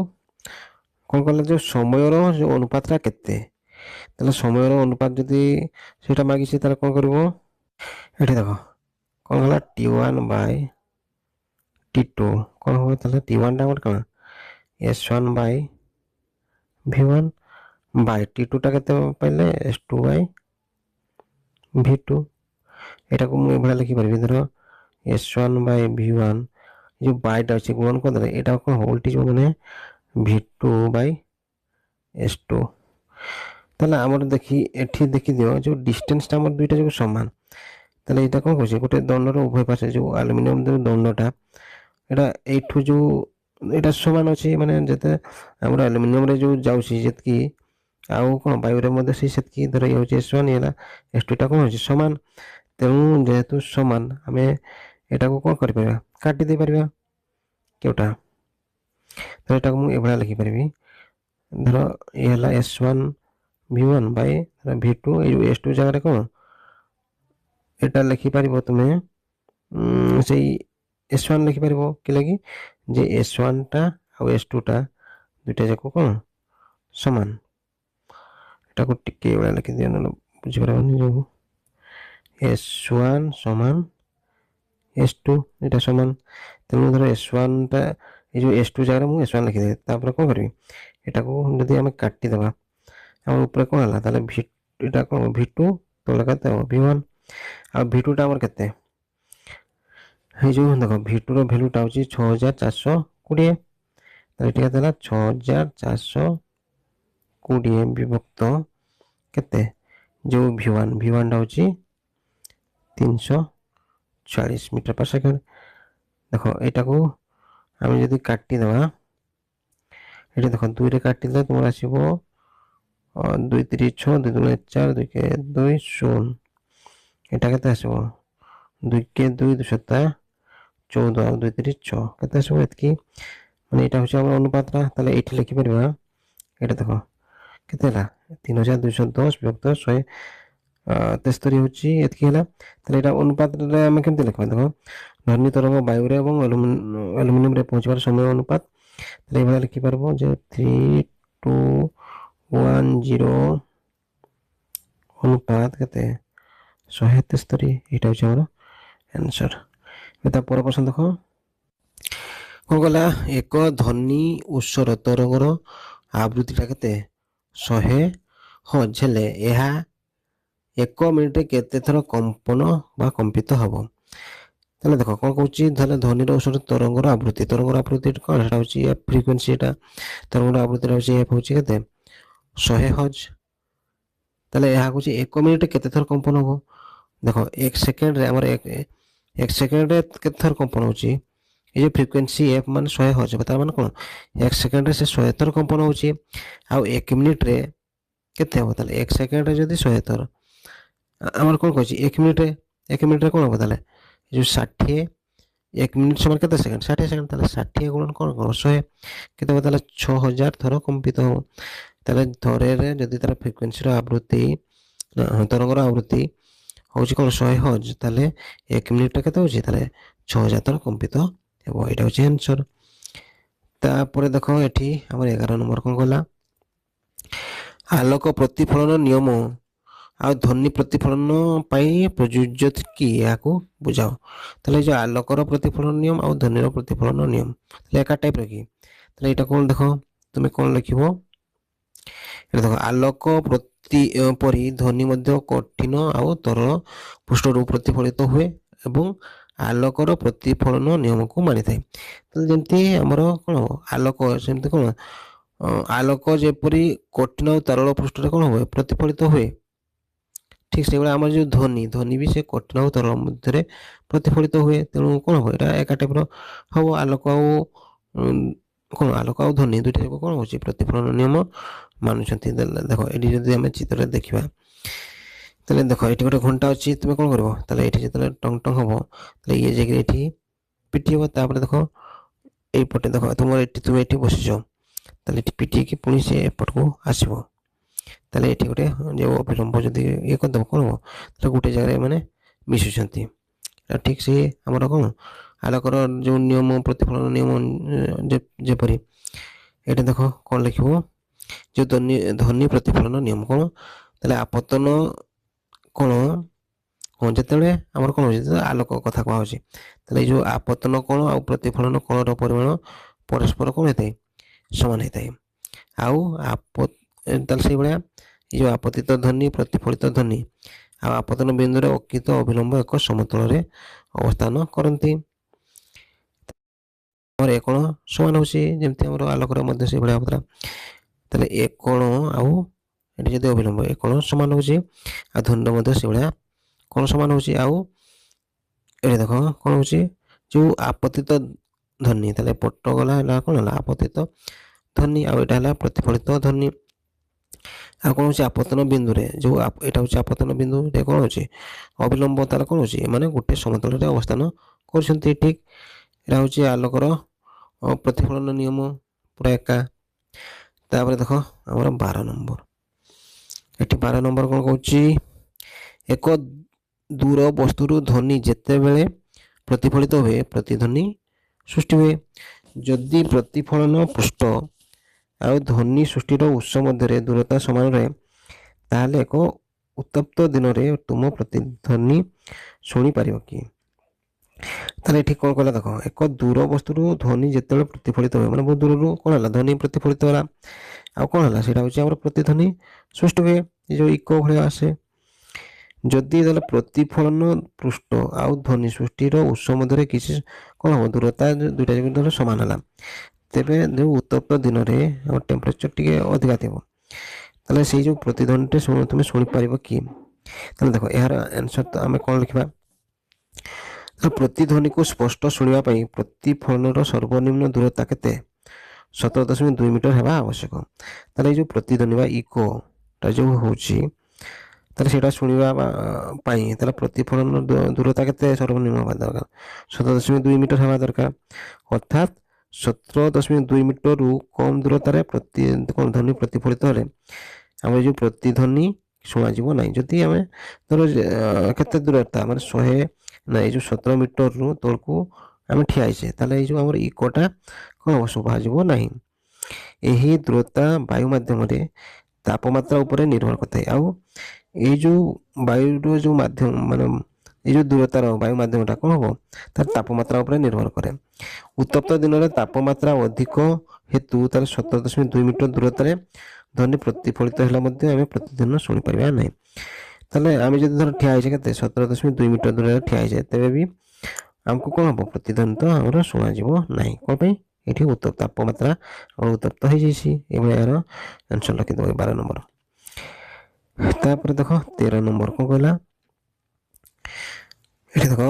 କ'ଣ କଲେ ଯେଉଁ ସମୟର ଯେଉଁ ଅନୁପାତଟା କେତେ, ତାହେଲେ ସମୟର ଅନୁପାତ ଯଦି ସେଇଟା ମାଗିଛି, ତାହେଲେ କ'ଣ କରିବ, ଏଠି ଦେଖ କ'ଣ ହେଲା T1 ବାଇ T2 କ'ଣ ହେବ, ତାହେଲେ T1ଟା ଆମର କ'ଣ S1 ବାଇ V1 ବାଇ T2ଟା କେତେ ପାଇଲେ S2 ବାଇ V2। ଏଟାକୁ ମୁଁ ଏଭଳିଆ ଲେଖିପାରିବି, ଧର S1 ବାଇ V1 ଯେଉଁ ବାଇଟା ଅଛି ଗୁଣନ କରିଦେଲେ ଏଇଟା କ'ଣ ଓଲଟିଯିବ, ମାନେ V2 ବାଇ S2। ତାହେଲେ ଆମର ଏଠି ଦେଖିଦିଅ ଯେଉଁ ଡିଷ୍ଟାନ୍ସଟା ଆମର ଦୁଇଟା ଯେଉଁ ସମାନ, ତାହେଲେ ଏଇଟା କ'ଣ କହୁଛି, ଗୋଟେ ଦଣ୍ଡର ଉଭୟ ପାର୍ଶ୍ୱରେ ଯେଉଁ ଆଲୁମିନିୟମ ଯେଉଁ ଦଣ୍ଡଟା ଏଇଟା ଏଇଠୁ ଯେଉଁ ଏଇଟା ସମାନ ଅଛି, ମାନେ ଯେତେ ଆମର ଆଲୁମିନିୟମରେ ଯେଉଁ ଯାଉଛି ଯେତିକି, ଆଉ କ'ଣ ବାୟୁରେ ମଧ୍ୟ ସେତିକି, ଧର ଇଏ ହେଉଛି S1, ଇଏ ହେଲା S2ଟା କ'ଣ ହେଉଛି ସମାନ। ତେଣୁ ଯେହେତୁ ସମାନ ଆମେ ଏଟାକୁ କ'ଣ କରିପାରିବା, କାଟି ଦେଇପାରିବା କେଉଁଟା। ତ ଏଟାକୁ ମୁଁ ଏଭଳିଆ ଲେଖିପାରିବି, ଧର ଇଏ ହେଲା S1 V1 ବାଇ V2, ଏଇ ଯେଉଁ S2 ଜାଗାରେ କ'ଣ ଏଟା ଲେଖିପାରିବ ତୁମେ ସେଇ S1 ଲେଖିପାରିବ, କି ଲାଗି ଯେ S1ଟା ଆଉ S2ଟା ଦୁଇଟା ଯାକ କ'ଣ ସମାନ। ଏଟାକୁ ଟିକେ ଏଭଳିଆ ଲେଖିଦିଅ, ନହେଲେ ବୁଝିପାରିବନି। ଯେଉଁ S1 ସମାନ S2 ଏଇଟା ସମାନ, ତେଣୁ ଧର S1ଟା ଏଇ ଯେଉଁ S2 ଜାଗାରେ ମୁଁ S1 ଲେଖିଦେବି। ତାପରେ କ'ଣ କରିବି, ଏଟାକୁ ଯଦି ଆମେ କାଟିଦେବା, ଆମ ଉପରେ କ'ଣ ହେଲା, ତାହେଲେ এটা କ'ଣ V2 ତଳେ କେତେ ହେବ V1 ଆଉ V2ଟା ଆମର କେତେ ଏଇ ଯେଉଁ ଦେଖ V2ର ଭ୍ୟାଲୁଟା ହେଉଛି 6420 ତାହେଲେ ଏଠି କେତେ ହେଲା 6420 ବିଭକ୍ତ କେତେ ଯେଉଁ V1ଟା ହେଉଛି 340 ମିଟର per ସେକେଣ୍ଡ। ଦେଖ ଏଇଟାକୁ ଆମେ ଯଦି କାଟିଦେବା ଏଠି ଦେଖ 2ରେ କାଟିଦେଲେ ତୁମର ଆସିବ 2 3 6 2 2 4 2 କେ 2 0 ଏଇଟା କେତେ ଆସିବ 2 କେ 2 2 7 14 ଆଉ 2 3 6 କେତେ ଆସିବ ଏତିକି ମାନେ ଏଇଟା ହେଉଛି ଆମର ଅନୁପାତଟା। ତାହେଲେ ଏଇଠି ଲେଖିପାରିବା ଏଇଟା ଦେଖ କେତେ ହେଲା 3210 ବିଭକ୍ତ 173 ହେଉଛି ଏତିକି ହେଲା। ତାହେଲେ ଏଇଟା ଅନୁପାତରେ ଆମେ କେମିତି ଲେଖିବା ଦେଖ ଧ୍ୱନି ତରଙ୍ଗ ବାୟୁରେ ଏବଂ ଆଲୁମିନିୟମରେ ପହଞ୍ଚିବାର ସମୟ ଅନୁପାତ। ତାହେଲେ ଏଇଭଳିଆ ଲେଖିପାରିବ ଯେ 3210 ଅନୁପାତ କେତେ 173 ଏଇଟା ହେଉଛି ଆମର ଆନ୍ସର। ତା ପର ପ୍ରଶ୍ନ ଦେଖ କ'ଣ କଲା ଏକ ଧ୍ୱନି ଉତ୍ସର ତରଙ୍ଗର ଆବୃତ୍ତିଟା କେତେ 100 ହର୍ଟ୍ଜ ହେଲେ ଏହା 1 ମିନିଟରେ କେତେ ଥର କମ୍ପନ ବା କମ୍ପିତ ହେବ। ତାହେଲେ ଦେଖ କ'ଣ କହୁଛି ତାହେଲେ ଧ୍ୱନିର ଉତ୍ସର ତରଙ୍ଗର ଆବୃତ୍ତି କ'ଣ ସେଟା ହେଉଛି ଏଫ୍ ଫ୍ରିକ୍ୱେନ୍ସି ଏଟା ତରଙ୍ଗର ଆବୃତ୍ତିଟା ହେଉଛି ଏଫ୍ ହେଉଛି କେତେ 100 ହର୍ଟ୍ଜ। ତାହେଲେ ଏହା ହେଉଛି 1 ମିନିଟରେ କେତେ ଥର କମ୍ପନ ହେବ ଦେଖ 1 ସେକେଣ୍ଡରେ ଆମର 1 ସେକେଣ୍ଡରେ କେତେ ଥର କମ୍ପନ ହେଉଛି ଏ ଯେଉଁ ଫ୍ରିକ୍ୱେନ୍ସି ଏଫ୍ ମାନେ 100 ହର୍ଟ୍ଜ ତାର ମାନେ କ'ଣ 1 ସେକେଣ୍ଡରେ ସେ 100 ଥର କମ୍ପନ ହେଉଛି ଆଉ 1 ମିନିଟରେ କେତେ ହେବ ତାହେଲେ 1 ସେକେଣ୍ଡରେ ଯଦି 100 ଥର ଆମର କ'ଣ କହୁଛି 1 ମିନିଟରେ କ'ଣ ହେବ ତାହେଲେ ଯେଉଁ 60 1 ମିନିଟ ସମୟରେ କେତେ ସେକେଣ୍ଡ 60 ସେକେଣ୍ଡ ତାହେଲେ 60 ଗୁଣନ କ'ଣ 100 କେତେ ହେବ ତାହେଲେ 6000 ଥର କମ୍ପିତ ହେବ। ତାହେଲେ ଥରେରେ ଯଦି ତାର ଫ୍ରିକ୍ୱେନ୍ସିର ଆବୃତ୍ତି ତରଙ୍ଗର ଆବୃତ୍ତି ହେଉଛି କ'ଣ 100 ହର୍ଟ୍ଜ ତାହେଲେ 1 ମିନିଟରେ କେତେ ହେଉଛି ତାହେଲେ 6000 ଥର କମ୍ପିତ ହେବ। ଏଇଟା ହେଉଛି ଆନ୍ସର। ତାପରେ ଦେଖ ଏଠି ଆମର 11 ନମ୍ବର କ'ଣ କଲା ଆଲୋକ ପ୍ରତିଫଳନ ନିୟମ ଆଉ ଧ୍ୱନି ପ୍ରତିଫଳନ ପାଇଁ ପ୍ରଯୁଜ୍ୟ କି ଏହାକୁ ବୁଝାଅ। ତାହେଲେ ଏ ଯେଉଁ ଆଲୋକର ପ୍ରତିଫଳନ ନିୟମ ଆଉ ଧ୍ୱନିର ପ୍ରତିଫଳନ ନିୟମ ତାହେଲେ ଏକା ଟାଇପ୍ର କି ତାହେଲେ ଏଇଟା କ'ଣ ଦେଖ ତୁମେ କ'ଣ ଲେଖିବ ଏଇଟା ଦେଖ ଆଲୋକ ପରି ଧ୍ୱନି ମଧ୍ୟ କଠିନ ଆଉ ତରଳ ପୃଷ୍ଠରୁ ପ୍ରତିଫଳିତ ହୁଏ ଏବଂ ଆଲୋକର ପ୍ରତିଫଳନ ନିୟମକୁ ମାନିଥାଏ। ତାହେଲେ ଯେମିତି ଆମର କ'ଣ ଆଲୋକ ସେମିତି କ'ଣ ଆଲୋକ ଯେପରି କଠିନ ଆଉ ତରଳ ପୃଷ୍ଠରେ କ'ଣ ହୁଏ ପ୍ରତିଫଳିତ ହୁଏ ଠିକ୍ ସେଇଭଳିଆ ଆମର ଯେଉଁ ଧ୍ୱନି ବି ସେ କଠିନ ଆଉ ତରଳ ମଧ୍ୟରେ ପ୍ରତିଫଳିତ ହୁଏ ତେଣୁ କ'ଣ ହେବ ଏଇଟା ଏକା ଟାଇପ୍ର ହେବ ଆଲୋକ ଆଉ କ'ଣ ଆଲୋକ ଆଉ ଧ୍ୱନି ଦୁଇଟା ଯାକ କ'ଣ ହେଉଛି ପ୍ରତିଫଳନ ନିୟମ ମାନୁଛନ୍ତି। ଦେଖ ଏଠି ଯଦି ଆମେ ଚିତ୍ରରେ ଦେଖିବା ତାହେଲେ ଦେଖ ଏଠି ଗୋଟେ ଘଣ୍ଟା ଅଛି ତୁମେ କ'ଣ କରିବ ତାହେଲେ ଏଠି ଯେତେବେଳେ ଟଙ୍ଗ ଟଙ୍ଗ ହେବ ତାହେଲେ ଇଏ ଯାଇକି ଏଠି ପିଟି ହେବ ତାପରେ ଦେଖ ଏଇପଟେ ଦେଖ ତୁମର ତୁମେ ଏଠି ବସିଛ ତାହେଲେ ଏଠି ପିଟିକି ପୁଣି ସେ ଏପଟକୁ ଆସିବ ତାହେଲେ ଏଠି ଗୋଟେ ଯେଉଁ ଅବିଳମ୍ବ ଯଦି ଇଏ କରିଦେବ କ'ଣ ହେବ ତାହେଲେ ଗୋଟେ ଜାଗାରେ ମାନେ ମିଶୁଛନ୍ତି ଠିକ୍ ସେ ଆମର କ'ଣ ଆଲୋକର ଯେଉଁ ନିୟମ ପ୍ରତିଫଳନ ନିୟମ ଯେପରି ଏଇଟା ଦେଖ କ'ଣ ଲେଖିବ ଯେଉଁ ଧ୍ୱନି ପ୍ରତିଫଳନ ନିୟମ କ'ଣ ତାହେଲେ ଆପତନ କ'ଣ ଯେତେବେଳେ ଆମର କ'ଣ ହେଉଛି ଆଲୋକ କଥା କୁହାହେଉଛି ତାହେଲେ ଏଇ ଯେଉଁ ଆପତନ କୋଣ ଆଉ ପ୍ରତିଫଳନ କୋଣର ପରିମାଣ ପରସ୍ପର କ'ଣ ହେଇଥାଏ ସମାନ ହେଇଥାଏ ଆଉ ତାହେଲେ ସେଇଭଳିଆ ଏ ଯେଉଁ ଆପତିତ ଧ୍ୱନି ପ୍ରତିଫଳିତ ଧ୍ୱନି ଆଉ ଆପତନ ବିନ୍ଦୁରେ ଅକିତ ଅବିଳମ୍ବ ଏକ ସମତଳରେ ଅବସ୍ଥାନ କରନ୍ତି। ଆମର ଏ କୋଣ ସମାନ ହେଉଛି ଯେମିତି ଆମର ଆଲୋକର ମଧ୍ୟ ସେଇଭଳିଆ ହେଉଥିଲା ତାହେଲେ ଏ କୋଣ ଆଉ ଏଠି ଯଦି ଅବିଳମ୍ବ ଏ କୋଣ ସମାନ ହେଉଛି ଆଉ ଧ୍ୱନିର ମଧ୍ୟ ସେଇଭଳିଆ କୋଣ ସମାନ ହେଉଛି ଆଉ ଏଠି ଦେଖ କ'ଣ ହେଉଛି ଯେଉଁ ଆପତିତ ଧ୍ୱନି ତାହେଲେ ଏପଟ ଗଲା ହେଲା କ'ଣ ହେଲା ଆପତିତ ଧ୍ୱନି ଆଉ ଏଇଟା ହେଲା ପ୍ରତିଫଳିତ ଧ୍ୱନି ଆଉ କ'ଣ ହେଉଛି ଆପତନ ବିନ୍ଦୁରେ ଯେଉଁ ଏଇଟା ହେଉଛି ଆପତନ ବିନ୍ଦୁ ଏଇଟା କ'ଣ ହେଉଛି ଅବିଳମ୍ବ ତାର କ'ଣ ହେଉଛି ମାନେ ଗୋଟେ ସମତଳରେ ଅବସ୍ଥାନ କରୁଛନ୍ତି ଠିକ୍ ଏଇଟା ହେଉଛି ଆଲୋକର ପ୍ରତିଫଳନ ନିୟମ ପୁରା ଏକା। ତାପରେ ଦେଖ ଆମର 12 ନମ୍ବର ଏଠି 12 ନମ୍ବର କ'ଣ କହୁଛି ଏକ ଦୂର ବସ୍ତୁରୁ ଧ୍ୱନି ଯେତେବେଳେ ପ୍ରତିଫଳିତ ହୁଏ ପ୍ରତିଧ୍ୱନି ସୃଷ୍ଟି ହୁଏ ଯଦି ପ୍ରତିଫଳନ ପୃଷ୍ଠ ଆଉ ଧ୍ୱନି ସୃଷ୍ଟିର ଉତ୍ସ ମଧ୍ୟରେ ଦୂରତା ସମାନ ରହେ ତାହେଲେ ଏକ ଉତ୍ତପ୍ତ ଦିନରେ ତୁମ ପ୍ରତିଧ୍ୱନି ଶୁଣିପାରିବ କି ତାହେଲେ ଏଠି କ'ଣ କହିଲା ଦେଖ, ଏକ ଦୂର ବସ୍ତୁରୁ ଧ୍ୱନି ଯେତେବେଳେ ପ୍ରତିଫଳିତ ହୁଏ, ମାନେ ବହୁତ ଦୂରରୁ କ'ଣ ହେଲା ଧ୍ୱନି ପ୍ରତିଫଳିତ ହେଲା, ଆଉ କ'ଣ ହେଲା ସେଇଟା ହେଉଛି ଆମର ପ୍ରତିଧ୍ୱନି ସୃଷ୍ଟି ହୁଏ, ଏ ଯେଉଁ ଇକୋ ଭଳିଆ ଆସେ। ଯଦି ତାହେଲେ ପ୍ରତିଫଳନ ପୃଷ୍ଠ ଆଉ ଧ୍ୱନି ସୃଷ୍ଟିର ଉତ୍ସ ମଧ୍ୟରେ କିଛି କ'ଣ ହେବ, ଦୂରତା ଦୁଇଟା ଯାକ ଧର ସମାନ ହେଲା, ତେବେ ଯେଉଁ ଉତ୍ତପ୍ତ ଦିନରେ ଆମ ଟେମ୍ପରେଚର ଟିକେ ଅଧିକା ଥିବ, ତାହେଲେ ସେଇ ଯେଉଁ ପ୍ରତିଧ୍ୱନିଟା ତୁମେ ଶୁଣିପାରିବ କି? ତାହେଲେ ଦେଖ ଏହାର ଆନ୍ସର ତ ଆମେ କ'ଣ ଲେଖିବା, ପ୍ରତିଧ୍ୱନିକୁ ସ୍ପଷ୍ଟ ଶୁଣିବା ପାଇଁ ପ୍ରତିଫଳନର ସର୍ବନିମ୍ନ ଦୂରତା କେତେ? 17.2 ମିଟର ହେବା ଆବଶ୍ୟକ। ତାହେଲେ ଏଇ ଯେଉଁ ପ୍ରତିଧ୍ୱନି ବା ଇକୋଟା ଯେଉଁ ହେଉଛି, ତାହେଲେ ସେଇଟା ଶୁଣିବା ପାଇଁ ତାହେଲେ ପ୍ରତିଫଳନ ଦୂରତା କେତେ ସର୍ବନିମ୍ନ ହେବା ଦରକାର? 17.2 ମିଟର ହେବା ଦରକାର। ଅର୍ଥାତ୍ 17.2 ମିଟରରୁ କମ୍ ଦୂରତାରେ କ'ଣ ଧ୍ୱନି ପ୍ରତିଫଳିତ ହେଲେ ଆମର ଏ ଯେଉଁ ପ୍ରତିଧ୍ୱନି ଶୁଣାଯିବ ନାହିଁ। ଯଦି ଆମେ ଧର କେତେ ଦୂରତା ମାନେ 100 ନା ଏଇ ଯେଉଁ 17 ମିଟରରୁ ତଳକୁ ଆମେ ଠିଆ ହେଇଛେ, ତାହେଲେ ଏଇ ଯେଉଁ ଆମର ଇକୋଟା କ'ଣ ହେବ, ଶୁଭାଯିବ ନାହିଁ। ଏହି ଦୂରତା ବାୟୁ ମାଧ୍ୟମରେ ତାପମାତ୍ରା ଉପରେ ନିର୍ଭର କରିଥାଏ। ଆଉ ଏଇ ଯେଉଁ ବାୟୁର ଯେଉଁ ମାଧ୍ୟମ ମାନେ ଏଇ ଯେଉଁ ଦୂରତାର ବାୟୁ ମାଧ୍ୟମଟା କ'ଣ ହେବ, ତାର ତାପମାତ୍ରା ଉପରେ ନିର୍ଭର କରେ। ଉତ୍ତପ୍ତ ଦିନରେ ତାପମାତ୍ରା ଅଧିକ ହେତୁ ତାର 17.2 ମିଟର ଦୂରତାରେ ଧ୍ୱନି ପ୍ରତିଫଳିତ ହେଲେ ମଧ୍ୟ ଆମେ ପ୍ରତିଧ୍ୱନି ଶୁଣିପାରିବା ନାହିଁ। ତାହେଲେ ଆମେ ଯଦି ଧର ଠିଆ ହେଇଛେ କେତେ 17.2 ମିଟର ଦୂରରେ ଠିଆ ହେଇଛେ, ତେବେ ବି ଆମକୁ କ'ଣ ହେବ, ପ୍ରତିଧ୍ୱନି ତ ଆମର ଶୁଣାଯିବ ନାହିଁ। କ'ଣ ପାଇଁ? ଏଠି ତାପମାତ୍ରା ଆମର ଉତ୍ତପ୍ତ ହେଇଯାଇଛି। ଏଭଳିଆ ଏହାର ଆନ୍ସର ଲେଖିଦେବ 12 ନମ୍ବର। ତାପରେ ଦେଖ 13 ନମ୍ବର କ'ଣ କହିଲା, ଏଠି ଦେଖ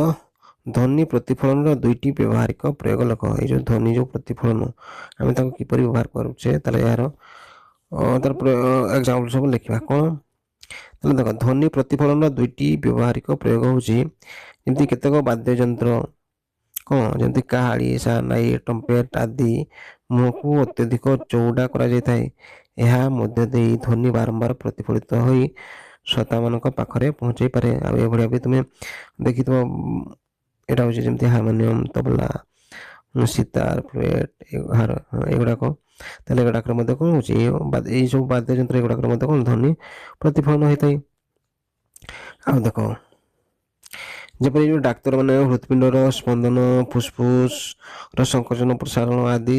ଧ୍ୱନି ପ୍ରତିଫଳନର ଦୁଇଟି ବ୍ୟବହାରିକ ପ୍ରୟୋଗ ଲେଖ। ଏଇ ଯେଉଁ ଧ୍ୱନି ଯେଉଁ ପ୍ରତିଫଳନ ଆମେ ତାକୁ କିପରି ବ୍ୟବହାର କରୁଛେ, ତାହେଲେ ଏହାର ତାର ଏକ୍ସାମ୍ପଲ ସବୁ ଲେଖିବା। କ'ଣ ତାହେଲେ ଦେଖ ଧ୍ୱନି ପ୍ରତିଫଳନର ଦୁଇଟି ବ୍ୟବହାରିକ ପ୍ରୟୋଗ ହେଉଛି, ଯେମିତି କେତେକ ବାଦ୍ୟଯନ୍ତ୍ର କ'ଣ ଯେମିତି କାହାଳି, ସାନାଇ, ଟ୍ରମ୍ପେଟ ଆଦି ମୁହଁକୁ ଅତ୍ୟଧିକ ଚଉଡ଼ା କରାଯାଇଥାଏ। ଏହା ମଧ୍ୟ ଦେଇ ଧ୍ୱନି ବାରମ୍ବାର ପ୍ରତିଫଳିତ ହୋଇ ଶ୍ରୋତାମାନଙ୍କ ପାଖରେ ପହଞ୍ଚାଇ ପାରେ। ଆଉ ଏଭଳିଆ ବି ତୁମେ ଦେଖିଥିବ, ଏଇଟା ହେଉଛି ଯେମିତି ହାରମୋନିୟମ, ତବଲା, ସିତାର, ଫ୍ଲୁଏଟ ଏଗୁଡ଼ାକ। ତାହେଲେ ଏଗୁଡ଼ାକର ମଧ୍ୟ କ'ଣ ହେଉଛି, ଏଇ ସବୁ ବାଦ୍ୟଯନ୍ତ୍ର ଏଗୁଡ଼ାକର ମଧ୍ୟ କ'ଣ ଧ୍ୱନି ପ୍ରତିଫଳନ ହୋଇଥାଏ। ଆଉ ଦେଖ ଯେପରି ଯେଉଁ ଡାକ୍ତରମାନେ ହୃତ୍ପିଣ୍ଡର ସ୍ପନ୍ଦନ, ଫୁସଫୁସର ସଙ୍କୋଚନ ପ୍ରସାରଣ ଆଦି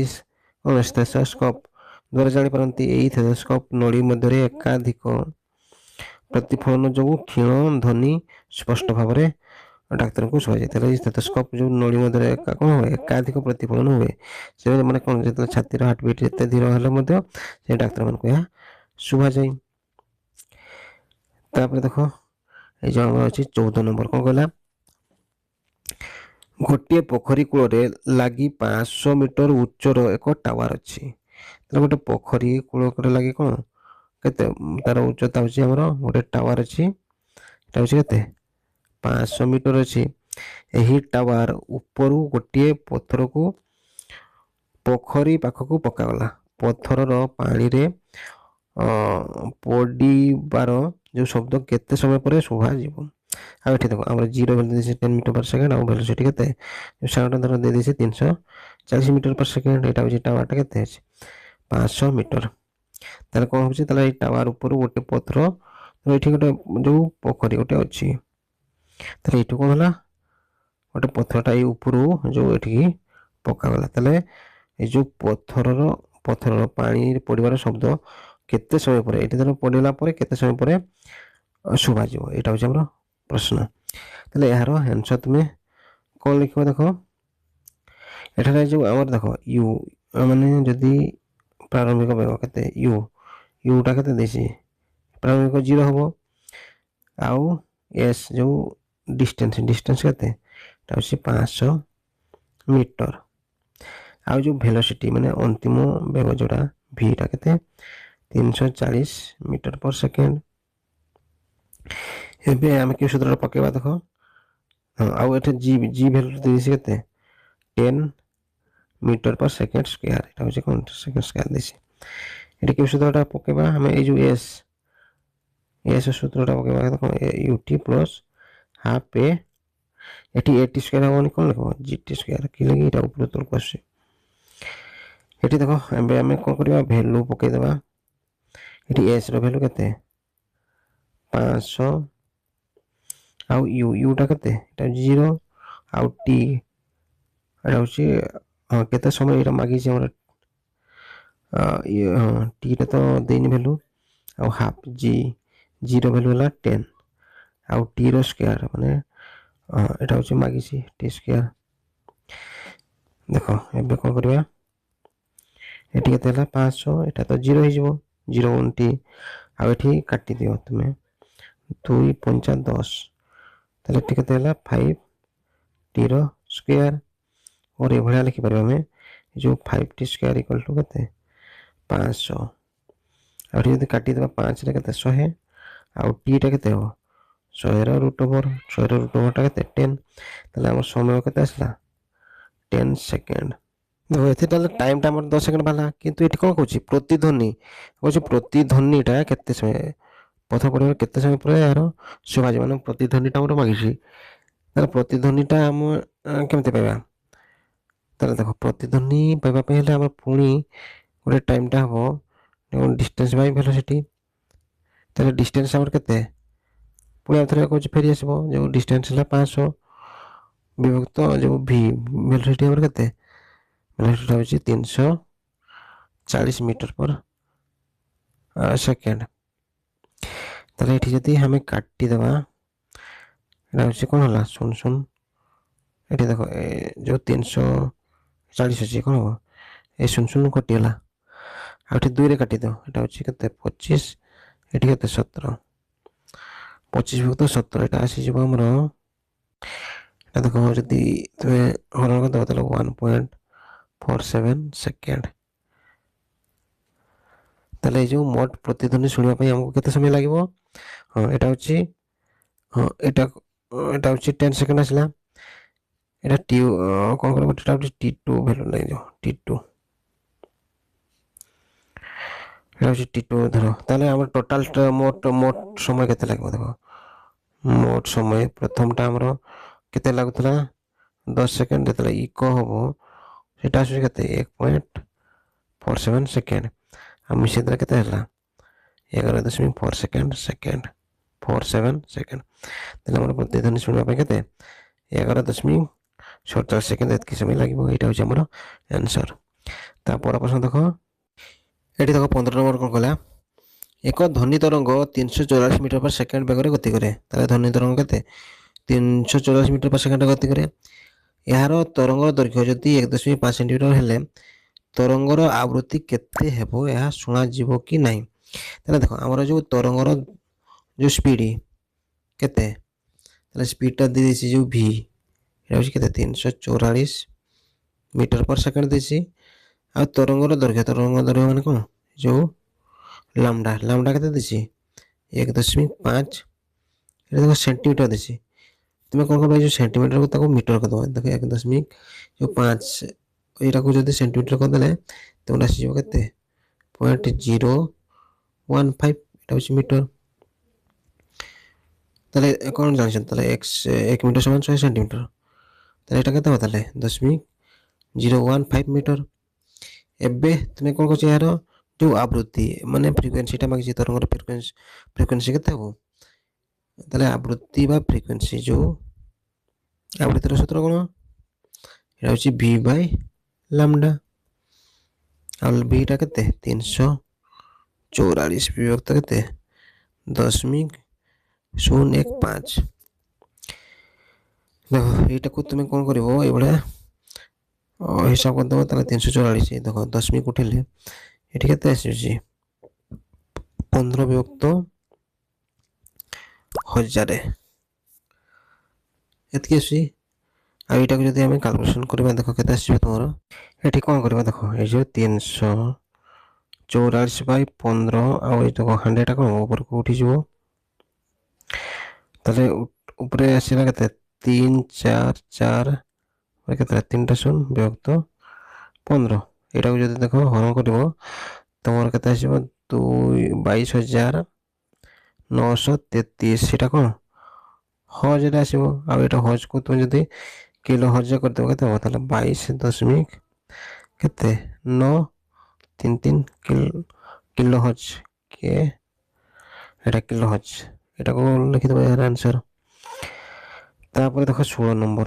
ଷ୍ଟେଥୋସ୍କୋପ ଦ୍ୱାରା ଜାଣିପାରନ୍ତି। ଏହି ଷ୍ଟେଥୋସ୍କୋପ ନଳୀ ମଧ୍ୟରେ ଏକାଧିକ ପ୍ରତିଫଳନ ଯୋଗୁଁ କ୍ଷୀଣ ଧ୍ୱନି ସ୍ପଷ୍ଟ ଭାବରେ ଡାକ୍ତରଙ୍କୁ ଶୁଣାଯାଏ। ତାହେଲେ ଏଇ ଷ୍ଟେଥୋସ୍କୋପ ଯେଉଁ ନଳୀ ମଧ୍ୟରେ କ'ଣ ହୁଏ, ଏକାଧିକ ପ୍ରତିଫଳନ ହୁଏ। ସେ ମାନେ କ'ଣ, ଯେତେବେଳେ ଛାତିର ହାର୍ଟବିଟ୍ ଯେତେ ଧୀର ହେଲେ ମଧ୍ୟ ସେ ଡାକ୍ତରମାନଙ୍କୁ ଏହା ଶୁଭାଯାଏ। ତାପରେ ଦେଖ ଏଇ ଯେଉଁ ଆମର ଅଛି 14 ନମ୍ବର କ'ଣ କହିଲା, ଗୋଟିଏ ପୋଖରୀ କୂଳରେ ଲାଗି 500 ମିଟର ଉଚ୍ଚର ଏକ ଟାୱାର ଅଛି। ତାହେଲେ ଗୋଟେ ପୋଖରୀ କୂଳରେ ଲାଗି କ'ଣ କେତେ ତାର ଉଚ୍ଚତା ହେଉଛି, ଆମର ଗୋଟେ ଟାୱାର ଅଛି, ଏଟା ହେଉଛି କେତେ 500 ମିଟର ଅଛି। ଏହି ଟାୱାର ଉପରୁ ଗୋଟିଏ ପଥରକୁ ପୋଖରୀ ପାଖକୁ ପକାଗଲା। ପଥରର ପାଣିରେ ପଡ଼ିବାର ଯେଉଁ ଶବ୍ଦ କେତେ ସମୟ ପରେ ଶୁଭାଯିବ? ଆଉ ଏଠି ଦେଖ ଆମର ଜିରୋ ଭ୍ୟାଲୁ ଦେଇଛି 10 ମିଟର ପର ସେକେଣ୍ଡ, ଆଉ ଭେଲୋସିଟି କେତେ ସାଉଣ୍ଡ ଧର ଦେଇଦେଇଛି 340 ମିଟର ପର ସେକେଣ୍ଡ। ଏଇଟା ହେଉଛି ଟାୱାରଟା କେତେ ଅଛି 500 ମିଟର। ତାହେଲେ କ'ଣ ହେଉଛି, ତାହେଲେ ଏଇ ଟାୱାର ଉପରୁ ଗୋଟେ ପଥର, ଏଇଠି ଗୋଟେ ଯେଉଁ ପୋଖରୀ ଗୋଟେ ଅଛି, ତାହେଲେ ଏଇଠୁ କ'ଣ ହେଲା, ଗୋଟେ ପଥରଟା ଏଇ ଉପରୁ ଯେଉଁ ଏଠିକି ପକାଗଲା। ତାହେଲେ ଏଇ ଯେଉଁ ପଥରର ପାଣିରେ ପଡ଼ିବାର ଶବ୍ଦ କେତେ ସମୟ ପରେ, ଏଠି ଧର ପଡ଼ିଲା ପରେ କେତେ ସମୟ ପରେ ଶୁଭାଯିବ, ଏଇଟା ହେଉଛି ଆମର ପ୍ରଶ୍ନ। ତାହେଲେ ଏହାର ଆନ୍ସର ତୁମେ କ'ଣ ଲେଖିବ, ଦେଖ ଏଠାରେ ଯେଉଁ ଆମର ଦେଖ ୟୁ ମାନେ ଯଦି ପ୍ରାରମ୍ଭିକ ବେଗ କେତେ ୟୁଟା କେତେ ଦେଇଛି, ପ୍ରାରମ୍ଭିକ 0 ହେବ। ଆଉ ଏସ୍ ଯେଉଁ ଡିଷ୍ଟାନ୍ସ କେତେ, ଏଟା ହେଉଛି 500 ମିଟର। ଆଉ ଯେଉଁ ଭେଲୋସିଟି ମାନେ ଅନ୍ତିମ ବେଗ ଯେଉଁଟା ଭିଟା କେତେ 340 ମିଟର ପର ସେକେଣ୍ଡ। ଏବେ ଆମେ କେଉଁ ସୂତ୍ରରେ ପକେଇବା ଦେଖ, ହଁ ଆଉ ଏଠି ଜି ଭ୍ୟାଲୁ ଦେଇଛି କେତେ 10 ମିଟର ପର ସେକେଣ୍ଡ ସ୍କୋୟାର, ଏଇଟା ହେଉଛି କ'ଣ ସେକେଣ୍ଡ ସ୍କୋୟାର ଦେଇଛି। ଏଠି କେଉଁ ସୂତ୍ରଟା ପକେଇବା ଆମେ, ଏଇ ଯେଉଁ ଏସ୍ ସୂତ୍ରଟା ପକେଇବା କ'ଣ ୟୁଟି ପ୍ଲସ୍ ହାଫ୍ ଏଠି ଏଟି ସ୍କୋୟାର ହେବନି, କ'ଣ ଲେଖିବ ଜିଟି ସ୍କୋୟାର, କି ଲାଗି ଏଇଟା ଉପର ତଳକୁ ଆସୁଛି। ଏଠି ଦେଖ ଏବେ ଆମେ କ'ଣ କରିବା, ଭ୍ୟାଲୁ ପକେଇଦେବା। ଏଠି ଏସ୍ର ଭ୍ୟାଲୁ କେତେ 500, ଆଉ ୟୁଟା କେତେ, ଏଟା 0, आउ टी एटा होची केते समय एटा मागी छै हमर टी रे तो देनी वैल्यू आउ हाफ जी रो वैल्यू होला 10 आउ टी रो स्क्वायर माने एटा होची मागी छी टी स्क्वायर देखो एबे कोन करबा एटी केते होला 500 एटा तो 0 हो जिवो 0 1 टी आउ एठी काटी दियो तुमे 2 5 10 ताले एटी केते होला 5 टी रो स्क्वायर और ए भलिया लिखि परबा हमें जो 5 टी स्क्वायर इक्वल टू केते 500 और यदि काटी देबा 5 रे केते 100 आउ टी टा केते हो 100 रो रूट ओवर टा केते 10 ताले हमर समय केते आसला 10 सेकंड देखो एथे ताले टाइम टा हमर 10 सेकंड बाला किंतु एठी कोन कहूची प्रतिध्वनि कहूची प्रतिध्वनिटा केते समय पथ पड़े केते समय पर यार सुभाजी माने प्रतिध्वनिटा हमर मागिसी ताले प्रतिध्वनिटा हम केमते पाइबा ताले देखो प्रतिध्वनि पाइबा पे हेले हमर पुणी गोटे टाइम टा हो डिस्टेंस बाय वेलोसिटी ताले डिस्टेंस हमर केते पुणी आथरे कहूची फेरी आसीबो जो डिस्टेंस हला 500 विभक्त जो v वेलोसिटी हमर केते वेलोसिटी होची 340 मीटर पर सेकंड ताले एठी जदी हमें काटी देबा एटा होची कोन होला सुन सुन एठी देखो जो 340 अछि कोन हो ए सुन सुन कटि होला आ एठी 2 रे काटी दो एटा होची केते 25 एठी केते 17 25 विभक्त 17 एटा आसी जिवो हमरो एटा देखो जदी तमे हरण कर दो ताले 1.47 सेकंड ताले जो मोट प्रतिध्वनि सुनिबा पई हमको केते समय लागिवो एटा होची एटा होची 10 सेकंड आसला एटा टी कोन करबो एटा होची t2 वैल्यू नै जो t2 एटा होची t2 धरो ताले हमर टोटल मोट समय केते लागबो देखो मोट समय प्रथमटा हमरो केते लागुतला 10 सेकंड देतला इको होबो सेटा आसी केते 1.47 सेकंड हम मिसेद्रा केते हला 11.4 सेकंड 47 सेकंड ताले हमर प्रतिध्वनि सुनिबा पे केते 11.47 सेकंड एतकी समय लागिवो एटा होची हमर आंसर ता पर प्रश्न देखो एठी देखो 15 नंबर कोन कहला एक ध्वनि तरंग 344 मीटर पर सेकंड बेगरे गति करे ताले ध्वनि तरंग केते 344 मीटर पर सेकंड गति करे यार तरंग दैर्घ्य जदी 1.5 सेंटीमीटर हेले तरंगर आवृत्ति केते हेबो या सुना जीवो कि नाही ताले देखो हमर जो तरंगर जो स्पीड केते ताले स्पीड ता दे दिसी जो v एटा होची केते 344 मीटर पर सेकंड दिसी आ तरंगर दैर्घ्य माने कोन जो लैम्डा केते दिसी 1.5 एटा देखो सेंटीमीटर दिसी तुमे कोन करबा जो सेंटीमीटर को ताको मीटर कर दो देखो 1.5 एटा को जदी सेंटीमीटर कर देले तो आसी जो केते 0.015 एटा होची मीटर ताले कोन जानि ताले 1 मीटर समान 100 सेंटीमीटर ताले एटा केते बताले 0.015 मीटर एबे तुमे कोन कहछ यार जो आवृत्ति माने फ्रीक्वेंसी टा मागि तरंगर फ्रीक्वेंसी केते हो ताले आवृत्ति बा फ्रीक्वेंसी जो आवृत्तिर सूत्र कोन एटा होची v बाय लैम्डा और v टा केते 344 विभक्त केते 10.015 देखो एटा को तुमे कोन करबो ए बडा हिसाब कर दो ताले 344 देखो 10 उठेले एठी केते आसी 15 विभक्त 1000 एतकी आसी आ एटा को जदी हम कैलकुलेशन करबा देखो केते आसी तमरो एठी कोन करबा देखो ए जो 344 बाय 15 आ ए देखो 100 टा को ऊपर को उठी जिवो ताले ऊपरे आसीला केते 3 4 4 और केते 3 टा शून्य विभक्त 15 एटा को जदी देखो हरण करबो तमरो केते आसीबो 22933 एटा कोन हज एटा आसीबो आ एटा हज को तुम जदी किलो हज कर देबो केते हो ताले 22 केते 933 किलो हज के एटा किलो हज एटा को लिखि देबो यार आंसर तापर देखो 16 नंबर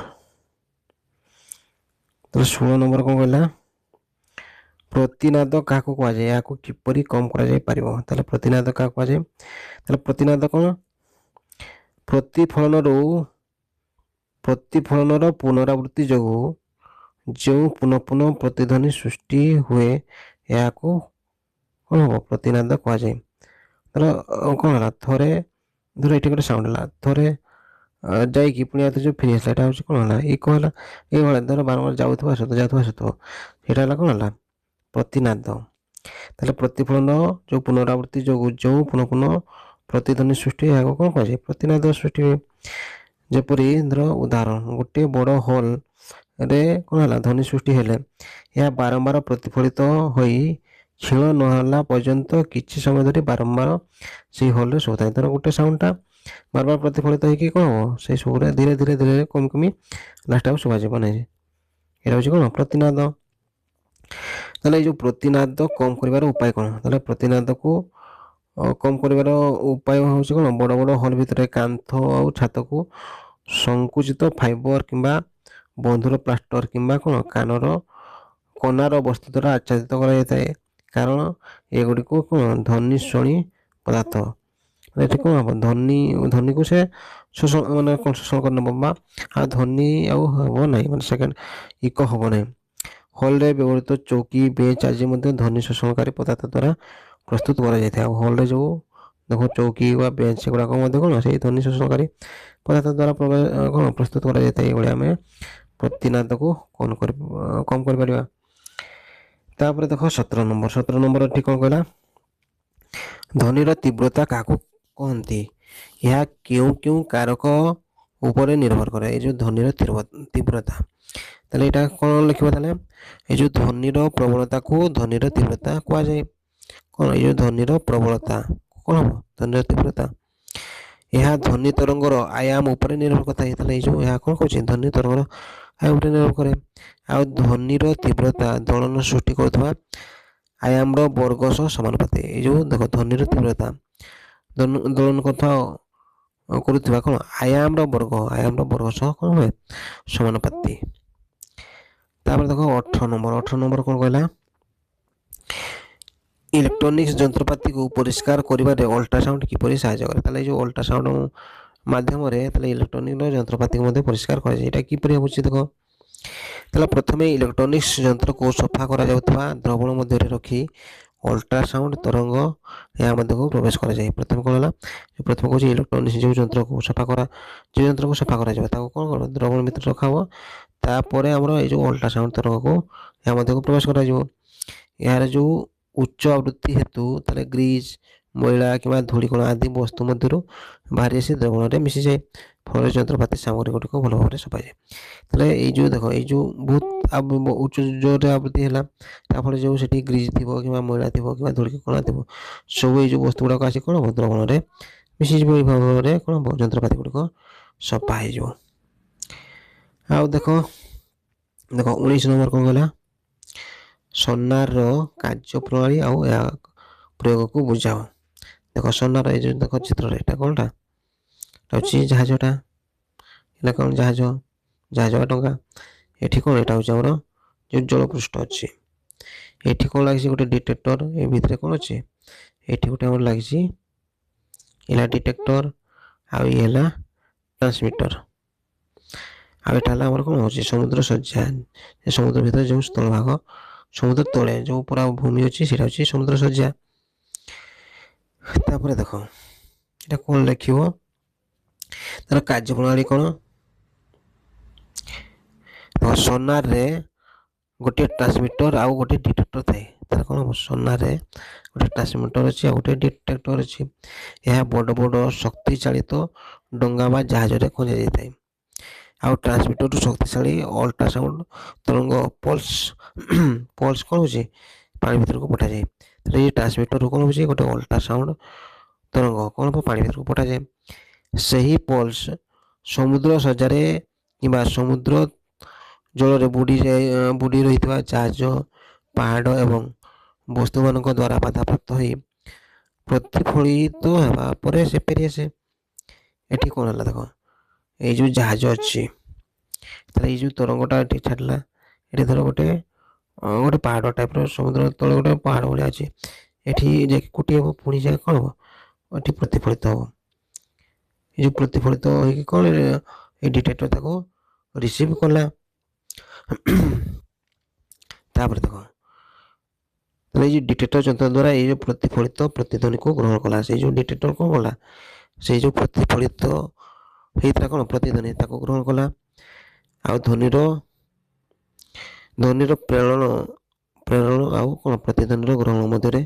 ତାହେଲେ 16 ନମ୍ବର କ'ଣ କହିଲା, ପ୍ରତିନାଦ କାହାକୁ କୁହାଯାଏ, ଏହାକୁ କିପରି କମ୍ କରାଯାଇ ପାରିବ। ତାହେଲେ ପ୍ରତିନାଦ କାହାକୁ କୁହାଯାଏ, ତାହେଲେ ପ୍ରତିନାଦ କ'ଣ, ପ୍ରତିଫଳନର ପୁନରାବୃତ୍ତି ଯୋଗୁଁ ଯେଉଁ ପୁନଃ ପୁନଃ ପ୍ରତିଧ୍ୱନି ସୃଷ୍ଟି ହୁଏ ଏହାକୁ କ'ଣ ହେବ, ପ୍ରତିନାଦ କୁହାଯାଏ। ଧର କ'ଣ ହେଲା, ଥରେ ଧର ଏଠି ଗୋଟେ ସାଉଣ୍ଡ ହେଲା, ଥରେ ଯାଇକି ପୁଣି ଆଉ ଯେଉଁ ଫେରି ଆସିଲା, ଏଇଟା ହେଉଛି କ'ଣ ହେଲା, ଇକୋ ହେଲା। ଏଇଭଳିଆ ଧର ବାରମ୍ବାର ଯାଉଥିବ ଆସୁଥିବ, ସେଇଟା ହେଲା କ'ଣ ହେଲା, ପ୍ରତିନାଦ। ତାହେଲେ ପ୍ରତିଫଳନ ଯେଉଁ ପୁନରାବୃତ୍ତି ଯୋଗୁଁ ଯେଉଁ ପୁନଃ ପୁନଃ ପ୍ରତିଧ୍ୱନି ସୃଷ୍ଟି ହୁଏ ଏହାକୁ କ'ଣ କୁହାଯାଏ, ପ୍ରତିନାଦ ସୃଷ୍ଟି ହୁଏ। ଯେପରି ଧର ଉଦାହରଣ, ଗୋଟିଏ ବଡ଼ ହଲ୍ରେ କ'ଣ ହେଲା, ଧ୍ୱନି ସୃଷ୍ଟି ହେଲେ ଏହା ବାରମ୍ବାର ପ୍ରତିଫଳିତ ହୋଇ କ୍ଷୀଣ ନହେଲା ପର୍ଯ୍ୟନ୍ତ କିଛି ସମୟ ଧରି ବାରମ୍ବାର ସେଇ ହଲ୍ରେ ଶୁଭୁଥାଏ। ଧର ଗୋଟେ ସାଉଣ୍ଡଟା ବାରବାର ପ୍ରତିଫଳିତ ହେଇକି କ'ଣ ହେବ, ସେଇ ସବୁରେ ଧୀରେ ଧୀରେ ଧୀରେ କମି କମି ଲାଷ୍ଟ ଆଉ ଶୁଭାଯିବ ନାହିଁ। ଏଇଟା ହେଉଛି କ'ଣ, ପ୍ରତିନାଦ। ତାହେଲେ ଏଇ ଯେଉଁ ପ୍ରତିନାଦ କମ୍ କରିବାର ଉପାୟ କ'ଣ, ତାହେଲେ ପ୍ରତିନାଦକୁ କମ୍ କରିବାର ଉପାୟ ହେଉଛି କ'ଣ, ବଡ଼ ବଡ଼ ହଲ୍ ଭିତରେ କାନ୍ଥ ଆଉ ଛାତକୁ ସଂକୁଚିତ ଫାଇବର କିମ୍ବା ବନ୍ଧୁର ପ୍ଲାଷ୍ଟର କିମ୍ବା କ'ଣ କନାର ବସ୍ତୁ ଦ୍ୱାରା ଆଚ୍ଛାଦିତ କରାଯାଇଥାଏ, କାରଣ ଏଗୁଡ଼ିକୁ କ'ଣ ଧ୍ୱନିଶ୍ରୋଣୀ ପଦାର୍ଥ। ଏଠି କ'ଣ ହେବ, ଧ୍ୱନିକୁ ସେ ଶୋଷଣ ମାନେ କ'ଣ ଶୋଷଣ କରିନେବ ବା ଆଉ ଧ୍ୱନି ଆଉ ହେବ ନାହିଁ, ମାନେ ସେକେଣ୍ଡ ଇକୋ ହେବ ନାହିଁ। ହଲ୍ରେ ବ୍ୟବହୃତ ଚୌକି ବେଞ୍ଚ ଆଜି ମଧ୍ୟ ଧ୍ୱନି ଶୋଷଣକାରୀ ପଦାର୍ଥ ଦ୍ୱାରା ପ୍ରସ୍ତୁତ କରାଯାଇଥାଏ। ଆଉ ହଲ୍ରେ ଯେଉଁ ଦେଖ ଚୌକି ବା ବେଞ୍ଚ ସେଗୁଡ଼ାକ ମଧ୍ୟ କ'ଣ ସେଇ ଧ୍ୱନି ଶୋଷଣକାରୀ ପଦାର୍ଥ ଦ୍ୱାରା କ'ଣ ପ୍ରସ୍ତୁତ କରାଯାଇଥାଏ। ଏଇଭଳି ଆମେ ପ୍ରତିନାଦକୁ କମ୍ କରିପାରିବା। ତାପରେ ଦେଖ 17 ନମ୍ବର ଏଠି କ'ଣ କହିଲା, ଧ୍ୱନିର ତୀବ୍ରତା କାହାକୁ କହନ୍ତି, ଏହା କେଉଁ କେଉଁ କାରକ ଉପରେ ନିର୍ଭର କରେ। ଏଇ ଯେଉଁ ଧ୍ୱନିର ତୀବ୍ରତା, ତାହେଲେ ଏଇଟା କ'ଣ ଲେଖିବ, ତାହେଲେ ଏଇ ଯେଉଁ ଧ୍ୱନିର ପ୍ରବଳତାକୁ ଧ୍ୱନିର ତୀବ୍ରତା କୁହାଯାଏ। କ'ଣ ଏଇ ଯେଉଁ ଧ୍ୱନିର ପ୍ରବଳତା କ'ଣ ହେବ, ଧ୍ୱନିର ତୀବ୍ରତା, ଏହା ଧ୍ୱନି ତରଙ୍ଗର ଆୟାମ ଉପରେ ନିର୍ଭର କରିଥାଏ। ତାହେଲେ ଏଇ ଯେଉଁ ଏହା କ'ଣ କହୁଛି, ଧ୍ୱନି ତରଙ୍ଗର ଆୟାମ ଉପରେ ନିର୍ଭର କରେ। ଆଉ ଧ୍ୱନିର ତୀବ୍ରତା ଦୋଳନ ସୃଷ୍ଟି କରୁଥିବା ଆୟାମର ବର୍ଗ ସହ ସମାନୁପାତି। ଏଇ ଯେଉଁ ଦେଖ ଧ୍ୱନିର ତୀବ୍ରତା ଦୋଳନ କରୁଥିବା କ'ଣ ଆୟାମର ବର୍ଗ ସହ କ'ଣ ହୁଏ, ସମାନୁପାତି। ତାପରେ ଦେଖ 18 ନମ୍ବର କ'ଣ କହିଲା, ଇଲେକ୍ଟ୍ରୋନିକ୍ସ ଯନ୍ତ୍ରପାତିକୁ ପରିଷ୍କାର କରିବାରେ ଅଲ୍ଟ୍ରାସାଉଣ୍ଡ କିପରି ସାହାଯ୍ୟ କରେ। ତାହେଲେ ଏଇ ଯେଉଁ ଅଲ୍ଟ୍ରାସାଉଣ୍ଡ ମାଧ୍ୟମରେ ତାହେଲେ ଇଲେକ୍ଟ୍ରୋନିକ୍ସ ଯନ୍ତ୍ରପାତିକୁ ମଧ୍ୟ ପରିଷ୍କାର କରାଯାଏ। ଏଇଟା କିପରି ହେଉଛି ଦେଖ, ତାହେଲେ ପ୍ରଥମେ ଇଲେକ୍ଟ୍ରୋନିକ୍ସ ଯନ୍ତ୍ରକୁ ସଫା କରାଯାଉଥିବା ଦ୍ରବଣ ମଧ୍ୟରେ ରଖି ଅଲ୍ଟ୍ରାସାଉଣ୍ଡ ତରଙ୍ଗ ଏହା ମଧ୍ୟକୁ ପ୍ରବେଶ କରାଯାଏ। ପ୍ରଥମେ କ'ଣ ହେଲା, ପ୍ରଥମେ କହୁଛି ଇଲେକ୍ଟ୍ରୋନିକ୍ସ ଯେଉଁ ଯନ୍ତ୍ରକୁ ସଫା କରାଯିବ ତାକୁ କ'ଣ କରିବ, ଦ୍ରବଣ ଭିତରେ ରଖାହେବ। ତାପରେ ଆମର ଏଇ ଯେଉଁ ଅଲ୍ଟ୍ରାସାଉଣ୍ଡ ତରଙ୍ଗକୁ ଏହା ମଧ୍ୟକୁ ପ୍ରବେଶ କରାଯିବ। ଏହାର ଯେଉଁ ଉଚ୍ଚ ଆବୃତ୍ତି ହେତୁ ତାହେଲେ ଗ୍ରିଜ୍, ମଇଳା କିମ୍ବା ଧୂଳିକଣା ଆଦି ବସ୍ତୁ ମଧ୍ୟରୁ ବାହାରି ଆସି ଦ୍ରବଣରେ ମିଶିଯାଏ, ଫଳରେ ଯନ୍ତ୍ରପାତି ସାମଗ୍ରୀ ଗୁଡ଼ିକ ଭଲ ଭାବରେ ସଫାଯାଏ। ତାହେଲେ ଏଇ ଯେଉଁ ଦେଖ, ଏଇ ଯେଉଁ ବହୁତ ଉଚ୍ଚ ଜୋରରେ ଆବୃତ୍ତି ହେଲା, ତାଫଳରେ ଯେଉଁ ସେଠି ଗ୍ରିଜ୍ ଥିବ କିମ୍ବା ମଇଳା ଥିବ କିମ୍ବା ଧୂଳିକଣା ଥିବ, ସବୁ ଏଇ ଯେଉଁ ବସ୍ତୁ ଗୁଡ଼ାକ ଆସି କ'ଣ ହେବ, ଦ୍ରବଣରେ ମିଶିଯିବ। ଏଇ ଭାବରେ କ'ଣ ହେବ, ଯନ୍ତ୍ରପାତି ଗୁଡ଼ିକ ସଫା ହେଇଯିବ। ଆଉ ଦେଖ 19 ନମ୍ବର କ'ଣ କହିଲା, ସୋନାରର କାର୍ଯ୍ୟ ପ୍ରଣାଳୀ ଆଉ ଏହା ପ୍ରୟୋଗକୁ ବୁଝାଅ। ଦେଖ ସୋନାର ଏଇ ଯେଉଁ ଦେଖ ଚିତ୍ରରେ ଏଇଟା କ'ଣଟା, ହେଉଛି ଜାହାଜଟା, ଏଇଟା କ'ଣ ଜାହାଜ ବା ଡଙ୍ଗା। ଏଠି କ'ଣ, ଏଇଟା ହେଉଛି ଆମର ଯେଉଁ ଜଳପୃଷ୍ଠ ଅଛି। ଏଠି କ'ଣ ଲାଗିଛି, ଗୋଟେ ଡିଟେକ୍ଟର, ଏ ଭିତରେ କ'ଣ ଅଛି, ଏଠି ଗୋଟେ ଆମର ଲାଗିଛି, ହେଲା ଡିଟେକ୍ଟର, ଆଉ ଇଏ ହେଲା ଟ୍ରାନ୍ସମିଟର। ଆଉ ଏଇଟା ହେଲା ଆମର କ'ଣ ହେଉଛି, ସମୁଦ୍ର ଶଯ୍ୟା। ସମୁଦ୍ର ଭିତରେ ଯେଉଁ ସ୍ଥଳଭାଗ, ସମୁଦ୍ର ତଳେ ଯେଉଁ ପୁରା ଭୂମି ଅଛି ସେଇଟା ହେଉଛି ସମୁଦ୍ର ଶଯ୍ୟା। ତାପରେ ଦେଖ ଏଇଟା କ'ଣ ଲେଖିବ, ତାର କାର୍ଯ୍ୟପ୍ରଣାଳୀ କ'ଣ, ସୋନାରରେ ଗୋଟିଏ ଟ୍ରାନ୍ସମିଟର ଆଉ ଗୋଟିଏ ଡିଟେକ୍ଟର ଥାଏ। ତାର କ'ଣ, ସୋନାରରେ ଗୋଟେ ଟ୍ରାନ୍ସମିଟର ଅଛି ଆଉ ଗୋଟେ ଡିଟେକ୍ଟର ଅଛି। ଏହା ବଡ଼ ବଡ଼ ଶକ୍ତି ଚାଳିତ ଡଙ୍ଗା ବା ଜାହାଜରେ ଖଞ୍ଜାଯାଇଥାଏ। ଆଉ ଟ୍ରାନ୍ସମିଟରରୁ ଶକ୍ତିଶାଳୀ ଅଲ୍ଟ୍ରାସାଉଣ୍ଡ ତରଙ୍ଗ ପଲ୍ସ କ'ଣ ହେଉଛି, ପାଣି ଭିତରକୁ ପଠାଯାଏ। ତାହେଲେ ଏଇ ଟ୍ରାନ୍ସମିଟରରୁ କ'ଣ ହେଉଛି, ଗୋଟେ ଅଲ୍ଟ୍ରାସାଉଣ୍ଡ ତରଙ୍ଗ କ'ଣ ପାଣି ଭିତରକୁ ପଠାଯାଏ। ସେହି ପଲ୍ସ ସମୁଦ୍ର ଶଯ୍ୟାରେ କିମ୍ବା ସମୁଦ୍ର ଜଳରେ ବୁଡ଼ି ରହିଥିବା ଜାହାଜ, ପାହାଡ଼ ଏବଂ ବସ୍ତୁମାନଙ୍କ ଦ୍ୱାରା ବାଧାପ୍ରାପ୍ତ ହୋଇ ପ୍ରତିଫଳିତ ହେବା ପରେ ସେ ଫେରିଆସେ। ଏଠି କ'ଣ ହେଲା ଦେଖ, ଏଇ ଯେଉଁ ଜାହାଜ ଅଛି, ତାହେଲେ ଏଇ ଯେଉଁ ତରଙ୍ଗଟା ଏଠି ଛାଡ଼ିଲା, ଏଠି ଧର ଗୋଟେ ଗୋଟେ ପାହାଡ଼ ଟାଇପ୍ର ସମୁଦ୍ର ତଳେ ଗୋଟେ ପାହାଡ଼ ଭଳିଆ ଅଛି, ଏଠି ଯାଇକି କୁଟି ହେବ, ପୁଣି ଯାଇକି କ'ଣ ହେବ ଏଠି ପ୍ରତିଫଳିତ ହେବ। ଏ ଯେଉଁ ପ୍ରତିଫଳିତ ହେଇକି କ'ଣ ଏ ଡିଟେକ୍ଟର ତାକୁ ରିସିଭ୍ କଲା। ତାପରେ ଦେଖ, ତାହେଲେ ଏଇ ଯେଉଁ ଡିଟେକ୍ଟର ଯନ୍ତ୍ର ଦ୍ୱାରା ଏଇ ଯେଉଁ ପ୍ରତିଫଳିତ ପ୍ରତିଧ୍ୱନିକୁ ଗ୍ରହଣ କଲା। ସେଇ ଯେଉଁ ଡିଟେକ୍ଟର କ'ଣ କଲା, ସେଇ ଯେଉଁ ପ୍ରତିଫଳିତ ହେଇଥିଲା କ'ଣ ପ୍ରତିଧ୍ୱନି ତାକୁ ଗ୍ରହଣ କଲା। ଆଉ ଧ୍ୱନିର ପ୍ରେରଣ ଆଉ କ'ଣ ପ୍ରତିଧ୍ୱନିର ଗ୍ରହଣ ମଧ୍ୟରେ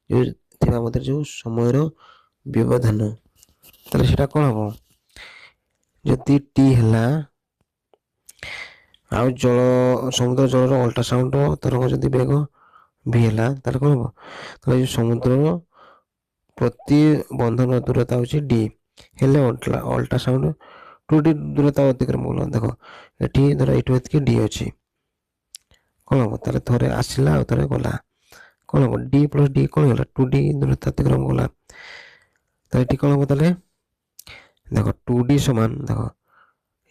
ଯେଉଁ ଥିବା ମଧ୍ୟରେ ଯେଉଁ ସମୟର ବ୍ୟବଧାନ, ତାହେଲେ ସେଇଟା କ'ଣ ହେବ, ଯଦି ଟି ହେଲା ଆଉ ସମୁଦ୍ର ଜଳର ଅଲ୍ଟ୍ରାସାଉଣ୍ଡ ତରଙ୍ଗ ଯଦି ବେଗ ଭି ହେଲା, ତାହେଲେ କ'ଣ ହେବ, ତାହେଲେ ଯେଉଁ ସମୁଦ୍ରର ପ୍ରତିବନ୍ଧନ ଦୂରତା ହେଉଛି ଡି, ହେଲେ ଅଲ୍ଟ୍ରାସାଉଣ୍ଡ 2D ଦୂରତା ଅତିକ୍ରମ କଲା। ଦେଖ ଏଠି ଧର ଏଇଠୁ ଏତିକି ଡି ଅଛି, କ'ଣ ହେବ, ତାହେଲେ ଥରେ ଆସିଲା ଆଉ ଥରେ ଗଲା, କ'ଣ ହେବ, ଡି ପ୍ଲସ୍ ଡି କ'ଣ ହେଲା 2D ଦୂରତା ଅତିକ୍ରମ କଲା। ତାହେଲେ ଏଠି କ'ଣ ହେବ, ତାହେଲେ ଦେଖ 2D ସମାନ, ଦେଖ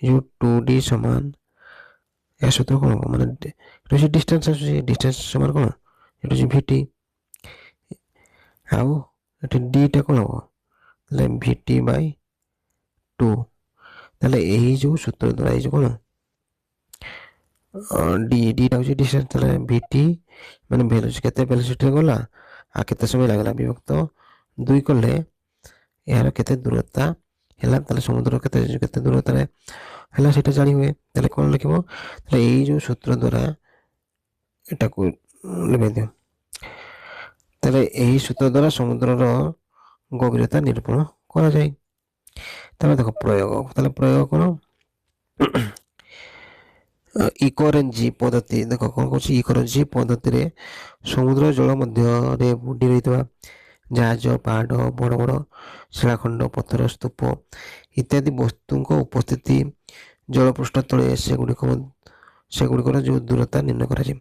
ଏ ଯେଉଁ 2D ସମାନ ଏହା ସୂତ୍ର କ'ଣ ହେବ, ମାନେ ଏଠି ହେଉଛି ଡିଷ୍ଟାନ୍ସ ଆସୁଛି, ଡିଷ୍ଟାନ୍ସ ସମାନ କ'ଣ, ଏଠି ହେଉଛି ଭିଟି, ଆଉ ଏଠି ଡିଟା କ'ଣ ହେବ, ତାହେଲେ ଭିଟି ବାଇ 2। ତାହେଲେ ଏହି ଯେଉଁ ସୂତ୍ର ଦ୍ୱାରା ଏଇ ଯେଉଁ କ'ଣ ଡିଟା ହେଉଛି ଡିଷ୍ଟାନ୍ସ, ତାହେଲେ ଭିଟି ମାନେ ଭେଲୋସିଟି କେତେ ଭେଲୋସିଟିରେ ଗଲା ଆଉ କେତେ ସମୟ ଲାଗିଲା ବିଭକ୍ତ 2 କଲେ ଏହାର କେତେ ଦୂରତା ହେଲା, ତାହେଲେ ସମୁଦ୍ର କେତେ ଦୂରତାରେ ହେଲା ସେଇଟା ଜାଣି ହୁଏ। ତାହେଲେ କ'ଣ ଲେଖିବ, ତାହେଲେ ଏଇ ଯେଉଁ ସୂତ୍ର ଦ୍ୱାରା ଏଟାକୁ ଲେଖି ଦିଅ। ତାହେଲେ ଏହି ସୂତ୍ର ଦ୍ୱାରା ସମୁଦ୍ରର ଗଭୀରତା ନିରୂପଣ କରାଯାଏ। ତାହେଲେ ଦେଖ ପ୍ରୟୋଗ, ତାହେଲେ ପ୍ରୟୋଗ କ'ଣ, ଇକୋରେଞ୍ଜି ପଦ୍ଧତି, ଦେଖ କ'ଣ କହୁଛି, ଇକୋରେଞ୍ଜି ପଦ୍ଧତିରେ ସମୁଦ୍ର ଜଳ ମଧ୍ୟରେ ବୁଡ଼ି ରହିଥିବା ଜାହାଜ, ପାହାଡ଼, ବଡ଼ ବଡ଼ ଶିଳାଖଣ୍ଡ, ପଥର, ସ୍ତୂପ ଇତ୍ୟାଦି ବସ୍ତୁଙ୍କ ଉପସ୍ଥିତି ଜଳପୃଷ୍ଠ ତଳେ ସେଗୁଡ଼ିକର ଯେଉଁ ଦୂରତା ନିର୍ଣ୍ଣୟ କରାଯାଏ।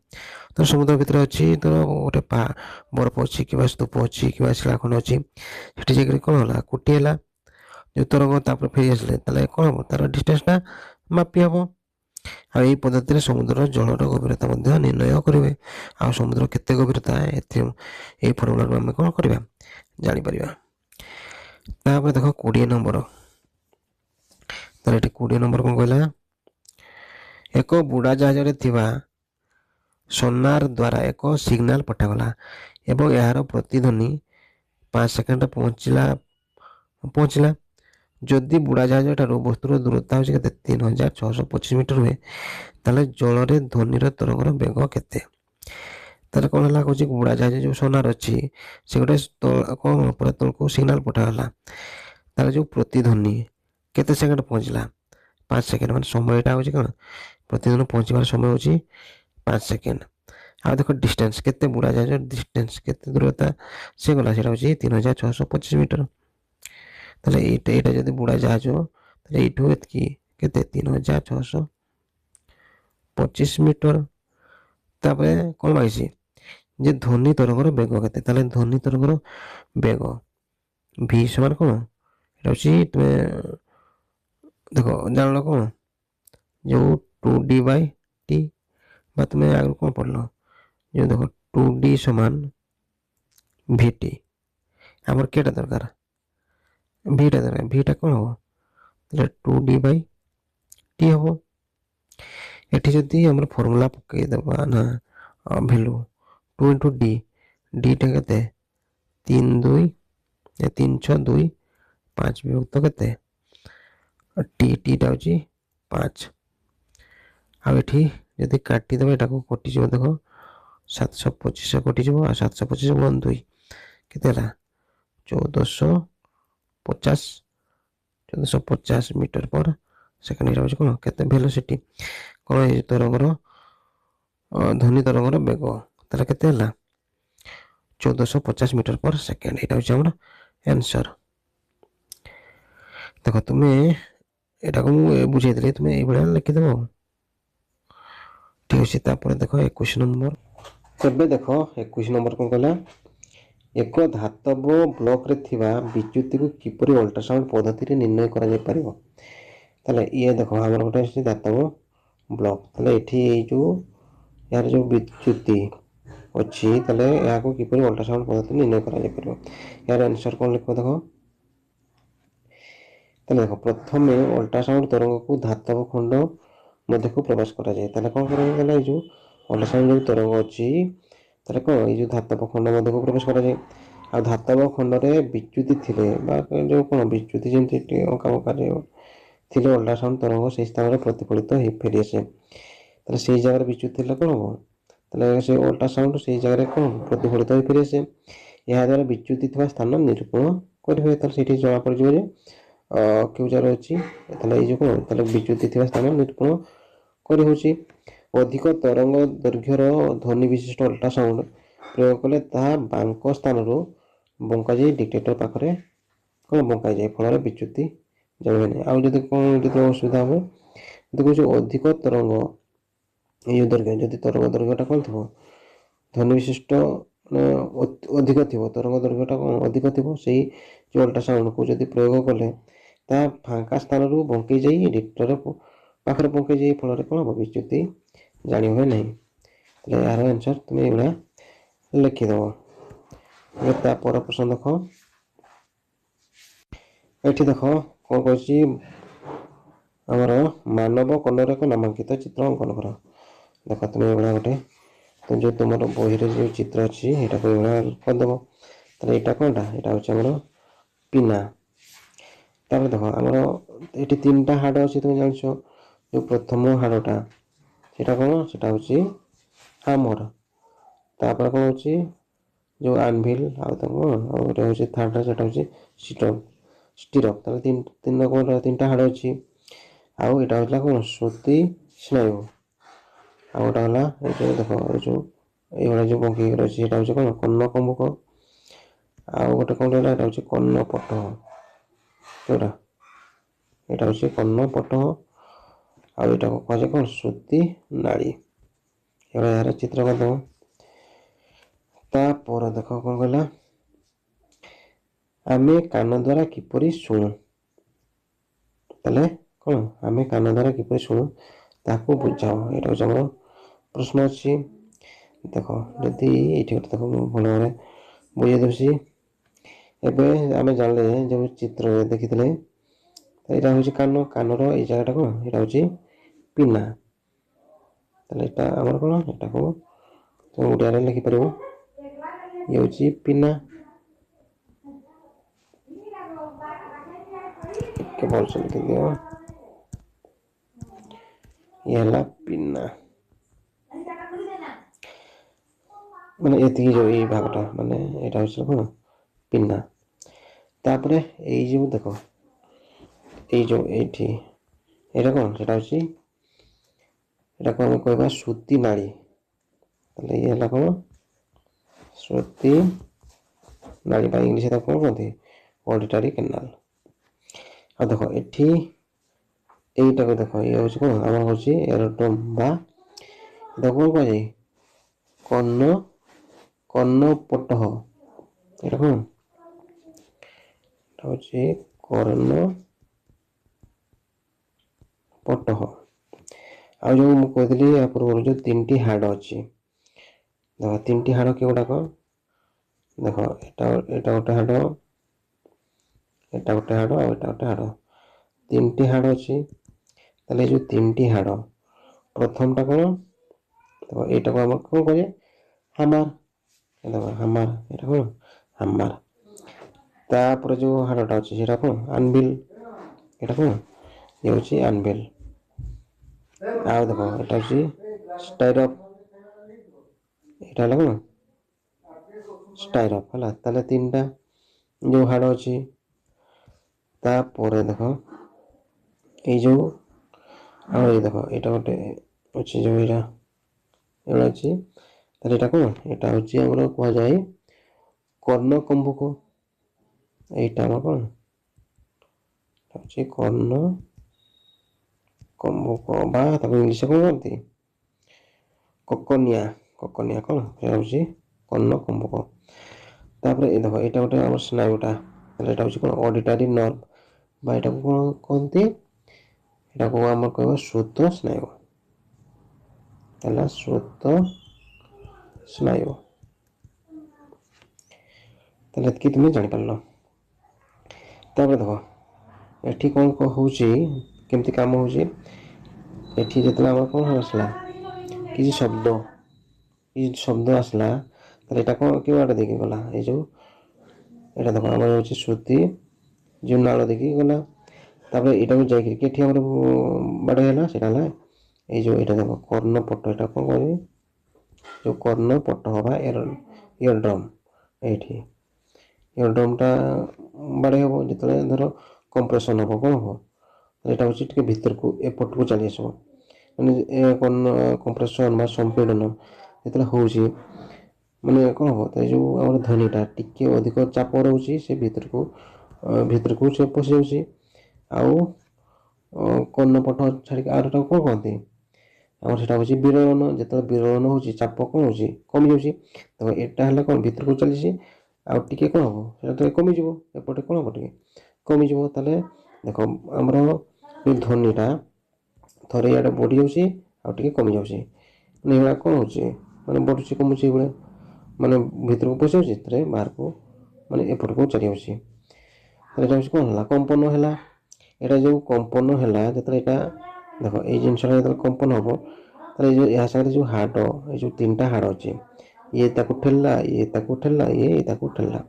ତ ସମୁଦ୍ର ଭିତରେ ଅଛି, ଧର ଗୋଟେ ବରଫ ଅଛି କିମ୍ବା ସ୍ତୂପ ଅଛି କିମ୍ବା ଶିଳାଖଣ୍ଡ ଅଛି, ସେଠି ଯାଇକରି କ'ଣ ହେଲା, କୁଟି ହେଲା, ଯେଉଁ ତରଙ୍ଗ ତାପରେ ଫେରି ଆସିଲେ, ତାହେଲେ କ'ଣ ହେବ, ତାର ଡିଷ୍ଟାନ୍ସଟା ମାପି ହେବ। ଆଉ ଏହି ପଦ୍ଧତିରେ ସମୁଦ୍ରର ଜଳର ଗଭୀରତା ମଧ୍ୟ ନିର୍ଣ୍ଣୟ କରିବେ। ଆଉ ସମୁଦ୍ର କେତେ ଗଭୀରତା ଏଇ ଫର୍ମୁଲାରୁ ଆମେ କ'ଣ କରିବା, ଜାଣିପାରିବା। ତାପରେ ଦେଖ 20 ନମ୍ବର, ତାହେଲେ ଏଠି 20 ନମ୍ବର କ'ଣ କହିଲା, ଏକ ବୁଡ଼ାଜାହାଜରେ ଥିବା ସୋନାର ଦ୍ୱାରା ଏକ ସିଗ୍ନାଲ ପଠାଗଲା ଏବଂ ଏହାର ପ୍ରତିଧ୍ୱନି 5 ସେକେଣ୍ଡ ପହଞ୍ଚିଲା। ଯଦି ବୁଡ଼ାଜାହାଜ ଠାରୁ ବସ୍ତୁର ଦୂରତା ହେଉଛି କେତେ 3625 ମିଟର ହୁଏ, ତାହେଲେ ଜଳରେ ଧ୍ୱନିର ତରଙ୍ଗର ବେଗ କେତେ। ତାହେଲେ କ'ଣ ହେଲା, କହୁଛି ବୁଡ଼ାଜାହାଜ ଯେଉଁ ସୋନାର ଅଛି ସେ ଗୋଟେ କ'ଣ ପୁରା ତଳକୁ ସିଗ୍ନାଲ ପଠାଗଲା, ତାହେଲେ ଯେଉଁ ପ୍ରତିଧ୍ୱନି କେତେ ସେକେଣ୍ଡ ପହଞ୍ଚିଲା 5 ସେକେଣ୍ଡ, ମାନେ ସମୟଟା ହେଉଛି କ'ଣ, ପ୍ରତିଧ୍ୱନି ପହଞ୍ଚିବାର ସମୟ ହେଉଛି 5 ସେକେଣ୍ଡ। ଆଉ ଦେଖ ଡିଷ୍ଟାନ୍ସ କେତେ, ବୁଡ଼ାଜାହାଜ ଡିଷ୍ଟାନ୍ସ କେତେ ଦୂରତା ସେ ଗଲା, ସେଇଟା ହେଉଛି 3625 ମିଟର। ତାହେଲେ ଏଇଟା ଯଦି ବୁଡ଼ାଜାହାଜ, ତାହେଲେ ଏଇଠୁ ଏତିକି କେତେ 3625 ମିଟର। ତାପରେ କ'ଣ ମାଗିଛି, ଯେ ଧ୍ୱନି ତରଙ୍ଗର ବେଗ କେତେ, ତାହେଲେ ଧ୍ୱନି ତରଙ୍ଗର ବେଗ ଭି ସମାନ କ'ଣ, ଏଇଟା ହେଉଛି ତୁମେ ଦେଖ ଜାଣିଲ କ'ଣ, ଯେଉଁ 2D ବାଇ ଟି, ବା ତୁମେ ଆଗରୁ କ'ଣ ପଢ଼ିଲ, ଯେଉଁ ଦେଖ 2D ସମାନ ଭିଟି, ଆମର କେଟା ଦରକାର, ଭିଟା ଦରକାର, ଭିଟା କ'ଣ ହେବ, ତାହେଲେ 2D ବାଇ ଟି ହେବ। ଏଠି ଯଦି ଆମର ଫର୍ମୁଲା ପକାଇଦେବା ନା, ଭ୍ୟାଲୁ 2 ଇଣ୍ଟୁ ଡି, ଡିଟା କେତେ 3 6 2 5 ବିଭକ୍ତ କେତେ ଟିଟା ହେଉଛି 5। ଆଉ ଏଠି ଯଦି କାଟିଦେବା ଏଟାକୁ କଟିଯିବ, ଦେଖ 725 କଟିଯିବ, ଆଉ 725 ଗୁଣନ 2 କେତେ ହେଲା 1450 ମିଟର ପର ସେକେଣ୍ଡ। ଏଇଟା ହେଉଛି କ'ଣ, କେତେ ଭେଲୋସିଟି, କ'ଣ ଏଇ ତରଙ୍ଗର ଧ୍ୱନି ତରଙ୍ଗର ବେଗ, ତାହେଲେ କେତେ ହେଲା 1450 ମିଟର ପର ସେକେଣ୍ଡ। ଏଇଟା ହେଉଛି ଆମର ଆନ୍ସର। ଦେଖ ତୁମେ ଏଟାକୁ ମୁଁ ବୁଝେଇଦେଲି, ତୁମେ ଏଇଭଳିଆ ଲେଖିଦେବ, ଠିକ୍ ଅଛି। ତାପରେ ଦେଖ 21 ନମ୍ବର, ଏବେ ଦେଖ 21 ନମ୍ବର କ'ଣ କହିଲା, ଏକ ଧାତବ ବ୍ଲକରେ ଥିବା ବିଚ୍ୟୁତିକୁ କିପରି ଅଲ୍ଟ୍ରାସାଉଣ୍ଡ ପଦ୍ଧତିରେ ନିର୍ଣ୍ଣୟ କରାଯାଇପାରିବ। ତାହେଲେ ଇଏ ଦେଖ ଆମର ଗୋଟେ ଅଛି ଧାତବ ବ୍ଲକ, ତାହେଲେ ଏଠି ଏଇ ଯେଉଁ यार जो विच्युति अच्छी ताले यहाँ किपर अल्ट्रासाउंड पद्धति निर्णय कर यार आंसर कौन लिख देख ताले देख प्रथम अल्ट्रासाउंड तरंग को धातव खंड मध्य को प्रवेश कराए कौन कर जो अल्ट्रासाउंड जो तरंग अच्छी ताले कौन ये धातव खंड मध्य को प्रवेश कराए आ धातव खंड में विच्युति थे जो कौन विच्युति जमी अंका बंका थे अल्ट्रासाउंड तरंग से स्थान में प्रतिफलित फेरी आसे से जगह विच्युति कौन हम ताले से अल्ट्रासाउंड से जगह कौन प्रतिफलित हो फेरी आसे यहाँ द्वारा विच्युति स्थान निरूपण करें जना पड़े क्यों जार अच्छी ये कौन ताले विच्युति स्थान निरूपण कर अधिक तरंग दैर्घ्यर ध्वनि विशिष्ट अल्ट्रासाउंड प्रयोग कले बांक स्थान बंका जाए डिटेक्टर पाखे कौन बंका जाए फल विच्युति जाए आउ कौन असुविधा हे देखो अधिक तरंग ये दैर्घ्य जब तरंग दैर्घ्यटा कौन थो ध्वनि विशिष्ट अधिक थी तरंग दैर्घ्यटा कौन अधिक थी से जो अल्ट्रासाउंड को जब प्रयोग कले फाँका स्थान बंकई जाए डिटेक्टर पाखे बंकई जाए फल कौन हम विच्युति जानी हुए नहीं यार आंसर तुम ये लिखिदेव पर प्रश्न देख ये देख कौन कह आमर मानव कन्नर एक नामांकित चित्र अंकन कर देख तुम ये गोटे तो जो तुम बही जो चित्र अच्छी यहाँ को करदेव तो यहाँ कौनटा यहाँ हूँ पिना तापर देख आमर ये तीन टा हाड़ अच्छी तुम जान जो प्रथम हाड़टा सेटा कौन सेटा हूँ हामर तापर कौन हो जो आनभिल आउट हूँ थार्ड से हूँ स्टिरअप स्टिरअप तीन तीन कौन तीन टा हाड़ अच्छी आउ यहाँ होता कौन श्रुति स्नायु आउ गोटा है देख ये जो बंकी अच्छी यहाँ हूँ कौन कर्ण कम्बुक आउ गोटे कौन रहा है कर्ण पट जोटा यहाँ हूँ कर्ण पट आउ यहाँ कह कौन श्रुति नाड़ी यार चित्र करदेव तापर देख कौन कहला आमे कान द्वारा किपरि शुणु ताले कौन आमे कान द्वारा किपरि शुणु ताकू बुझाओ ये हूँ प्रश्न अच्छी देख जदि ये देख भल भाव बुझे दूसरी एवं आम जानले जो चित्र देखी यहाँ हूँ कान कानर ये जगटा कौन यहाँ हूँ पिना ताले आमर कौन यहाँ को तुम ओडिया लिखिपर ये हूँ पिना भल से लिखि दियो ये पिना माने ये जो ये भागटा माने यहाँ हूँ कौन पिना तापर ये जो देख ये जो ये कौन से हूँ को कह श्रुति नाड़ी ये कौन श्रुति नाड़ी इंग्लीश कौन कहते ऑडिटरी कैनाल आ देख ये यहीटा को देख ये हूँ कौन आम हूँ एरोटम कौन कह कर्ण कर्ण पट ये कौन हूँ कर्ण पट आ जो मुझे कहती या पूर्व जो तीन टी हाड़ अच्छी देख तीन टी हाड़ कि गुड़ाक देख यहाँ गोटे हाड़ यहाँ गोटे हाड़ आउ यहाँ गोटे हाड़ तीन टी हाड़ अच्छी ताले जो तीन टी हाड़ प्रथमटा कौन देखो यहाँ को आम कौन कहे हामार देखो हामार यहाँ कौन हामार तापर जो हाड़टा अच्छी से कौन आनबिल यहाँ कौन ये हूँ आनबिल आउ देख यहाँ हूँ स्टाइरअप यहाँ कौन स्टाइरअप है ताले तीन टा जो हाड़ अच्छी तापर देख ये जो ये देख यहाँ गोटे अच्छी जो यहाँ अच्छी ताले यहाँ कौन यहाँ हूँ कह जाए कर्ण कम्बुक यहाँ कौन हूँ कर्ण कम्बुक इंग्लीश कौन कहते ककनिया ककनिया कौन हूँ कर्ण कम्बुक तापर ये देख यहाँ गोटे आम स्नायुटा यहाँ हूँ कौन ऑडिटरी नर्व बा यहाँ को कौन कहते यहाँ को आम कह श्रुत स्नायु ହେଲା ଶ୍ରୋତ ସ୍ନାୟୁ। ତାହେଲେ ଏତିକି ତୁମେ ଜାଣିପାରିଲ। ତାପରେ ଦେଖ ଏଠି କ'ଣ ହେଉଛି, କେମିତି କାମ ହେଉଛି। ଏଠି ଯେତେବେଳେ ଆମର କ'ଣ ଆସିଲା କିଛି ଶବ୍ଦ ଆସିଲା, ତାହେଲେ ଏଇଟା କ'ଣ କେଉଁ ଆଡ଼େ ଦେଇକି ଗଲା, ଏଇ ଯେଉଁ ଏଇଟା ଦେଖ ଆମର ହେଉଛି ଶ୍ରୁତି ଯେଉଁ ନାଳ ଦେଇକି ଗଲା। ତାପରେ ଏଇଟାକୁ ଯାଇକି ଏଠି ଆମର ବାଡ଼େଇ ହେଲା, ସେଇଟା ହେଲା ଏଇ ଯେଉଁ ଏଇଟା ଦେଖ କର୍ଣ୍ଣପଟ। ଏଇଟା କ'ଣ କରିବି, ଯେଉଁ କର୍ଣ୍ଣପଟ ବା ଇୟର ଡ୍ରମ୍, ଏଇଠି ଇୟର ଡ୍ରମ୍ଟା ବାଡ଼େଇ ହେବ। ଯେତେବେଳେ ଧର କମ୍ପ୍ରେସନ୍ ହେବ କ'ଣ ହେବ, ଏଇଟା ହେଉଛି ଟିକେ ଭିତରକୁ ଏପଟକୁ ଚାଲି ଆସିବ। ମାନେ କମ୍ପ୍ରେସନ୍ ବା ସମ୍ପୀଡ଼ନ ଯେତେବେଳେ ହେଉଛି, ମାନେ କ'ଣ ହେବ, ତ ଯେଉଁ ଆମର ଧ୍ୱନିଟା ଟିକେ ଅଧିକ ଚାପ ରହୁଛି, ସେ ଭିତରକୁ ସେ ପଶି ଯାଉଛି। ଆଉ କର୍ଣ୍ଣପଟ ଛାଡ଼ିକି ଆରଟାକୁ କ'ଣ କହନ୍ତି, ଆମର ସେଇଟା ହେଉଛି ବିରଳନ। ଯେତେବେଳେ ବିରଳନ ହେଉଛି, ଚାପ କ'ଣ ହେଉଛି, କମିଯାଉଛି। ତ ଏଇଟା ହେଲା କ'ଣ ଭିତରକୁ ଚାଲିଛି, ଆଉ ଟିକେ କ'ଣ ହେବ, ସେଇଟା ଟିକେ କମିଯିବ, ଏପଟେ କ'ଣ ହେବ ଟିକେ କମିଯିବ। ତାହେଲେ ଦେଖ ଆମର ଯେଉଁ ଧ୍ୱନିଟା ଥରେ ଇଆଡ଼େ ବଢ଼ି ଯାଉଛି ଆଉ ଟିକେ କମିଯାଉଛି, ମାନେ ଏଇଭଳିଆ କ'ଣ ହେଉଛି, ମାନେ ବଢ଼ୁଛି କମୁଛି ଏଇଭଳିଆ, ମାନେ ଭିତରକୁ ପଶି ଯାଉଛି, ସେଥିରେ ବାହାରକୁ ମାନେ ଏପଟକୁ ଚାଲି ଯାଉଛି। ଏଇଟା ହେଉଛି କ'ଣ ହେଲା, କମ୍ପନ ହେଲା। ଏଇଟା ଯେଉଁ କମ୍ପନ ହେଲା, ଯେତେବେଳେ ଏଇଟା ଦେଖ ଏଇ ଜିନିଷଟା ଯେତେବେଳେ କମ୍ପନ ହେବ, ତାହେଲେ ଏଇ ଯେଉଁ ଏହା ସାଙ୍ଗରେ ଯେଉଁ ହାଡ଼, ଏଇ ଯେଉଁ ତିନିଟା ହାଡ଼ ଅଛି, ଇଏ ତାକୁ ଠେଲିଲା, ଇଏ ତାକୁ ଠେଲିଲା, ଇଏ ତାକୁ ଠେଲିଲା।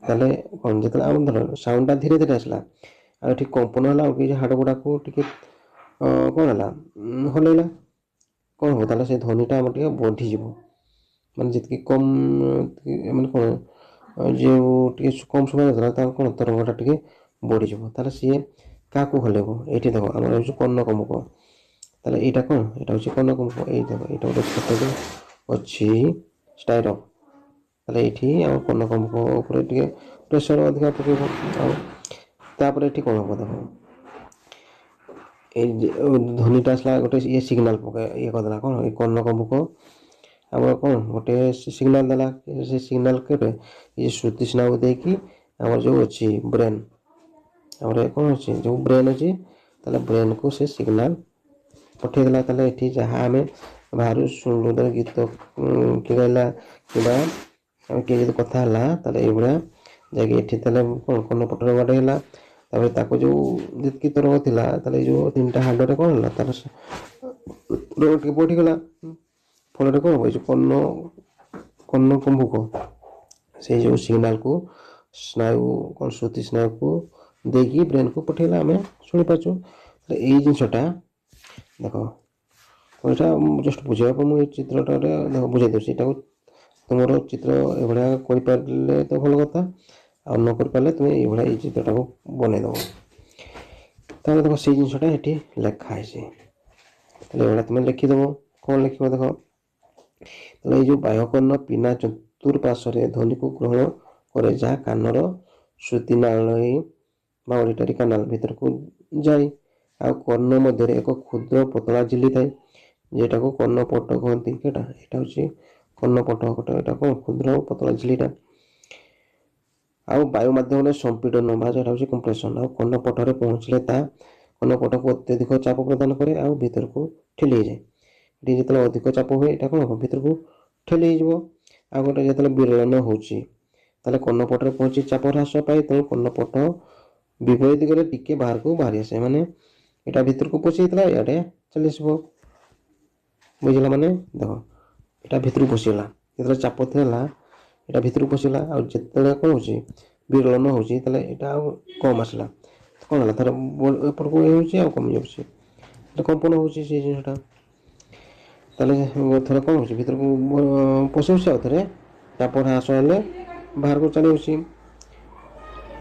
ତାହେଲେ କ'ଣ, ଯେତେବେଳେ ଆମର ଧର ସାଉଣ୍ଡଟା ଧୀରେ ଧୀରେ ଆସିଲା, ଆଉ ଏଠି କମ୍ପନ ହେଲା, ଆଉ କିଛି ହାଡ଼ ଗୁଡ଼ାକୁ ଟିକେ କ'ଣ ହେଲା, ହଲେଇଲା, କ'ଣ ହେବ, ତାହେଲେ ସେ ଧ୍ୱନିଟା ଆମର ଟିକେ ବଢ଼ିଯିବ। ମାନେ ଯେତିକି କମ୍, ମାନେ କ'ଣ ଯେଉଁ ଟିକେ କମ୍ ସମୟ ଯାଉଥିଲା, ତାର କ'ଣ ତରଙ୍ଗଟା ଟିକେ ବଢ଼ିଯିବ। ତାହେଲେ ସିଏ କାହାକୁ ହଲେଇବ, ଏଇଠି ଦେଖ ଆମର ହେଉଛି କର୍ଣ୍ଣକମ୍ପକ। ତାହେଲେ ଏଇଟା କ'ଣ, ଏଇଟା ହେଉଛି କର୍ଣ୍ଣକମ୍ପକ। ଏଇ ଦେଖ ଏଇଟା ଗୋଟେ ଛୋଟଟେ ଅଛି ଷ୍ଟାଇରପ୍। ତାହେଲେ ଏଇଠି ଆମ କର୍ଣ୍ଣକମ୍ପକ ଉପରେ ଟିକେ ପ୍ରେସର ଅଧିକା ପକାଇବ। ଆଉ ତାପରେ ଏଠି କ'ଣ ହେବ, ଦେଖ ଏଇ ଧ୍ୱନିଟା ଆସିଲା, ଗୋଟେ ଇଏ ସିଗ୍ନାଲ୍ ଇଏ କରିଦେଲା, କ'ଣ ଏଇ କର୍ଣ୍ଣକମ୍ପକ ଆମର କ'ଣ ଗୋଟେ ସିଗ୍ନାଲ୍ ଦେଲା। ସେ ସିଗ୍ନାଲ୍ କେବେ ଇଏ ଶ୍ରୁତି ସ୍ନାୟୁ ଦେଇକି ଆମର ଯେଉଁ ଅଛି ବ୍ରେନ୍, ଆମର କ'ଣ ଅଛି, ଯେଉଁ ବ୍ରେନ୍ ଅଛି, ତାହେଲେ ବ୍ରେନ୍କୁ ସେ ସିଗ୍ନାଲ୍ ପଠାଇଦେଲା। ତାହେଲେ ଏଠି ଯାହା ଆମେ ବାହାରୁ ଶୁଣିଲୁ, ଧର ଗୀତ କିଏ ଗାଇଲା କିମ୍ବା ଆମେ କିଏ ଯଦି କଥା ହେଲା, ତାହେଲେ ଏଇଭଳିଆ ଯାଇକି ଏଠି ତାହେଲେ କ'ଣ କର୍ଣ୍ଣପଟରେ ବାଡ଼େଇ ହେଲା। ତାପରେ ତାକୁ ଯେଉଁ ଯେତିକି ତରଙ୍ଗ ଥିଲା, ତାହେଲେ ଏଇ ଯେଉଁ ତିନିଟା ହାଡ଼ରେ କ'ଣ ହେଲା, ତାର ଟିକେ ବଢ଼ିଗଲା। ଫଳରେ କ'ଣ ହେବ, ଏଇ ଯେଉଁ କର୍ଣ୍ଣକମ୍ପକ ସେଇ ଯେଉଁ ସିଗ୍ନାଲ୍କୁ ସ୍ନାୟୁ କ'ଣ ଶ୍ରୁତି ସ୍ନାୟୁକୁ ଦେଇକି ବ୍ରେନ୍କୁ ପଠାଇଲା, ଆମେ ଶୁଣିପାରୁଛୁ। ଏଇ ଜିନିଷଟା ଦେଖ, ଏଇଟା ଜଷ୍ଟ ବୁଝେଇବା ପାଇଁ ମୁଁ ଏଇ ଚିତ୍ରଟାରେ ବୁଝାଇ ଦେଉଛି। ଏଇଟାକୁ ତୁମର ଚିତ୍ର ଏଭଳିଆ କରିପାରିଲେ ତ ଭଲ କଥା, ଆଉ ନ କରିପାରିଲେ ତୁମେ ଏଇଭଳିଆ ଏଇ ଚିତ୍ରଟାକୁ ବନେଇଦେବ। ତାହେଲେ ଦେଖ ସେଇ ଜିନିଷଟା ଏଠି ଲେଖା ହେଇଛି। ତାହେଲେ ଏଭଳିଆ ତୁମେ ଲେଖିଦେବ। କ'ଣ ଲେଖିବ ଦେଖ, ତାହେଲେ ଏଇ ଯେଉଁ ବାହ୍ୟକର୍ଣ୍ଣ ପିନା ଚତୁଃପାର୍ଶ୍ୱରେ ଧ୍ୱନିକୁ ଗ୍ରହଣ କରେ, ଯାହା କାନର ଶ୍ରୁତିନାଳୀ ବା ଅଡିଟରୀ କାନାଲ ଭିତରକୁ ଯାଏ। ଆଉ କର୍ଣ୍ଣ ମଧ୍ୟରେ ଏକ କ୍ଷୁଦ୍ର ପତଳା ଝିଲ୍ଲି ଥାଏ, যেটাକୁ କର୍ଣ୍ଣପଟ କହନ୍ତି। ଏଇଟା ହେଉଛି କର୍ଣ୍ଣପଟ, ଏଇଟା କ'ଣ କ୍ଷୁଦ୍ର ପତଳା ଝିଲ୍ଲିଟା। ଆଉ ବାୟୁ ମାଧ୍ୟମରେ ସମ୍ପୀଡ଼ନ ବା ଯେଉଁଟା ହେଉଛି କମ୍ପ୍ରେସନ୍, ଆଉ କର୍ଣ୍ଣପଟରେ ପହଞ୍ଚିଲେ ତାହା କର୍ଣ୍ଣପଟକୁ ଅତ୍ୟଧିକ ଚାପ ପ୍ରଦାନ କରେ ଆଉ ଭିତରକୁ ଠେଲି ହେଇଯାଏ। ଏଠି ଯେତେବେଳେ ଅଧିକ ଚାପ ହୁଏ, ଏଇଟା କ'ଣ ହେବ, ଭିତରକୁ ଠେଲି ହେଇଯିବ। ଆଉ ଗୋଟେ ଯେତେବେଳେ ବିରଳନ ହେଉଛି, ତାହେଲେ କର୍ଣ୍ଣପଟରେ ପହଞ୍ଚି ଚାପ ହ୍ରାସ ପାଏ, ତେଣୁ କର୍ଣ୍ଣପଟ ବିପରୀତ ଦିଗରେ ଟିକେ ବାହାରକୁ ବାହାରି ଆସେ। ମାନେ ଏଇଟା ଭିତରକୁ ପଶି ଯାଇଥିଲା, ଇଆଡ଼େ ଚାଲି ଆସିବ। ବୁଝିଲା, ମାନେ ଦେଖ ଏଇଟା ଭିତରକୁ ପଶିଗଲା, ଯେତେବେଳେ ଚାପ ଥିଲା ଏଇଟା ଭିତରକୁ ପଶିଗଲା। ଆଉ ଯେତେବେଳେ କ'ଣ ହେଉଛି, ବିରଳନ ହେଉଛି, ତାହେଲେ ଏଇଟା ଆଉ କମ୍ ଆସିଲା, କ'ଣ ହେଲା, ତାର ଏପଟକୁ ହେଉଛି ଆଉ କମିଯାଉଛି, ଏଇଟା କମ୍ପନ ହେଉଛି ସେଇ ଜିନିଷଟା। ତାହେଲେ ଥରେ କ'ଣ ହେଉଛି, ଭିତରକୁ ପଶିଯାଉଛି, ଆଉ ଥରେ ଚାପ ହ୍ରାସ ହେଲେ ବାହାରକୁ ଚାଲି ଯାଉଛି।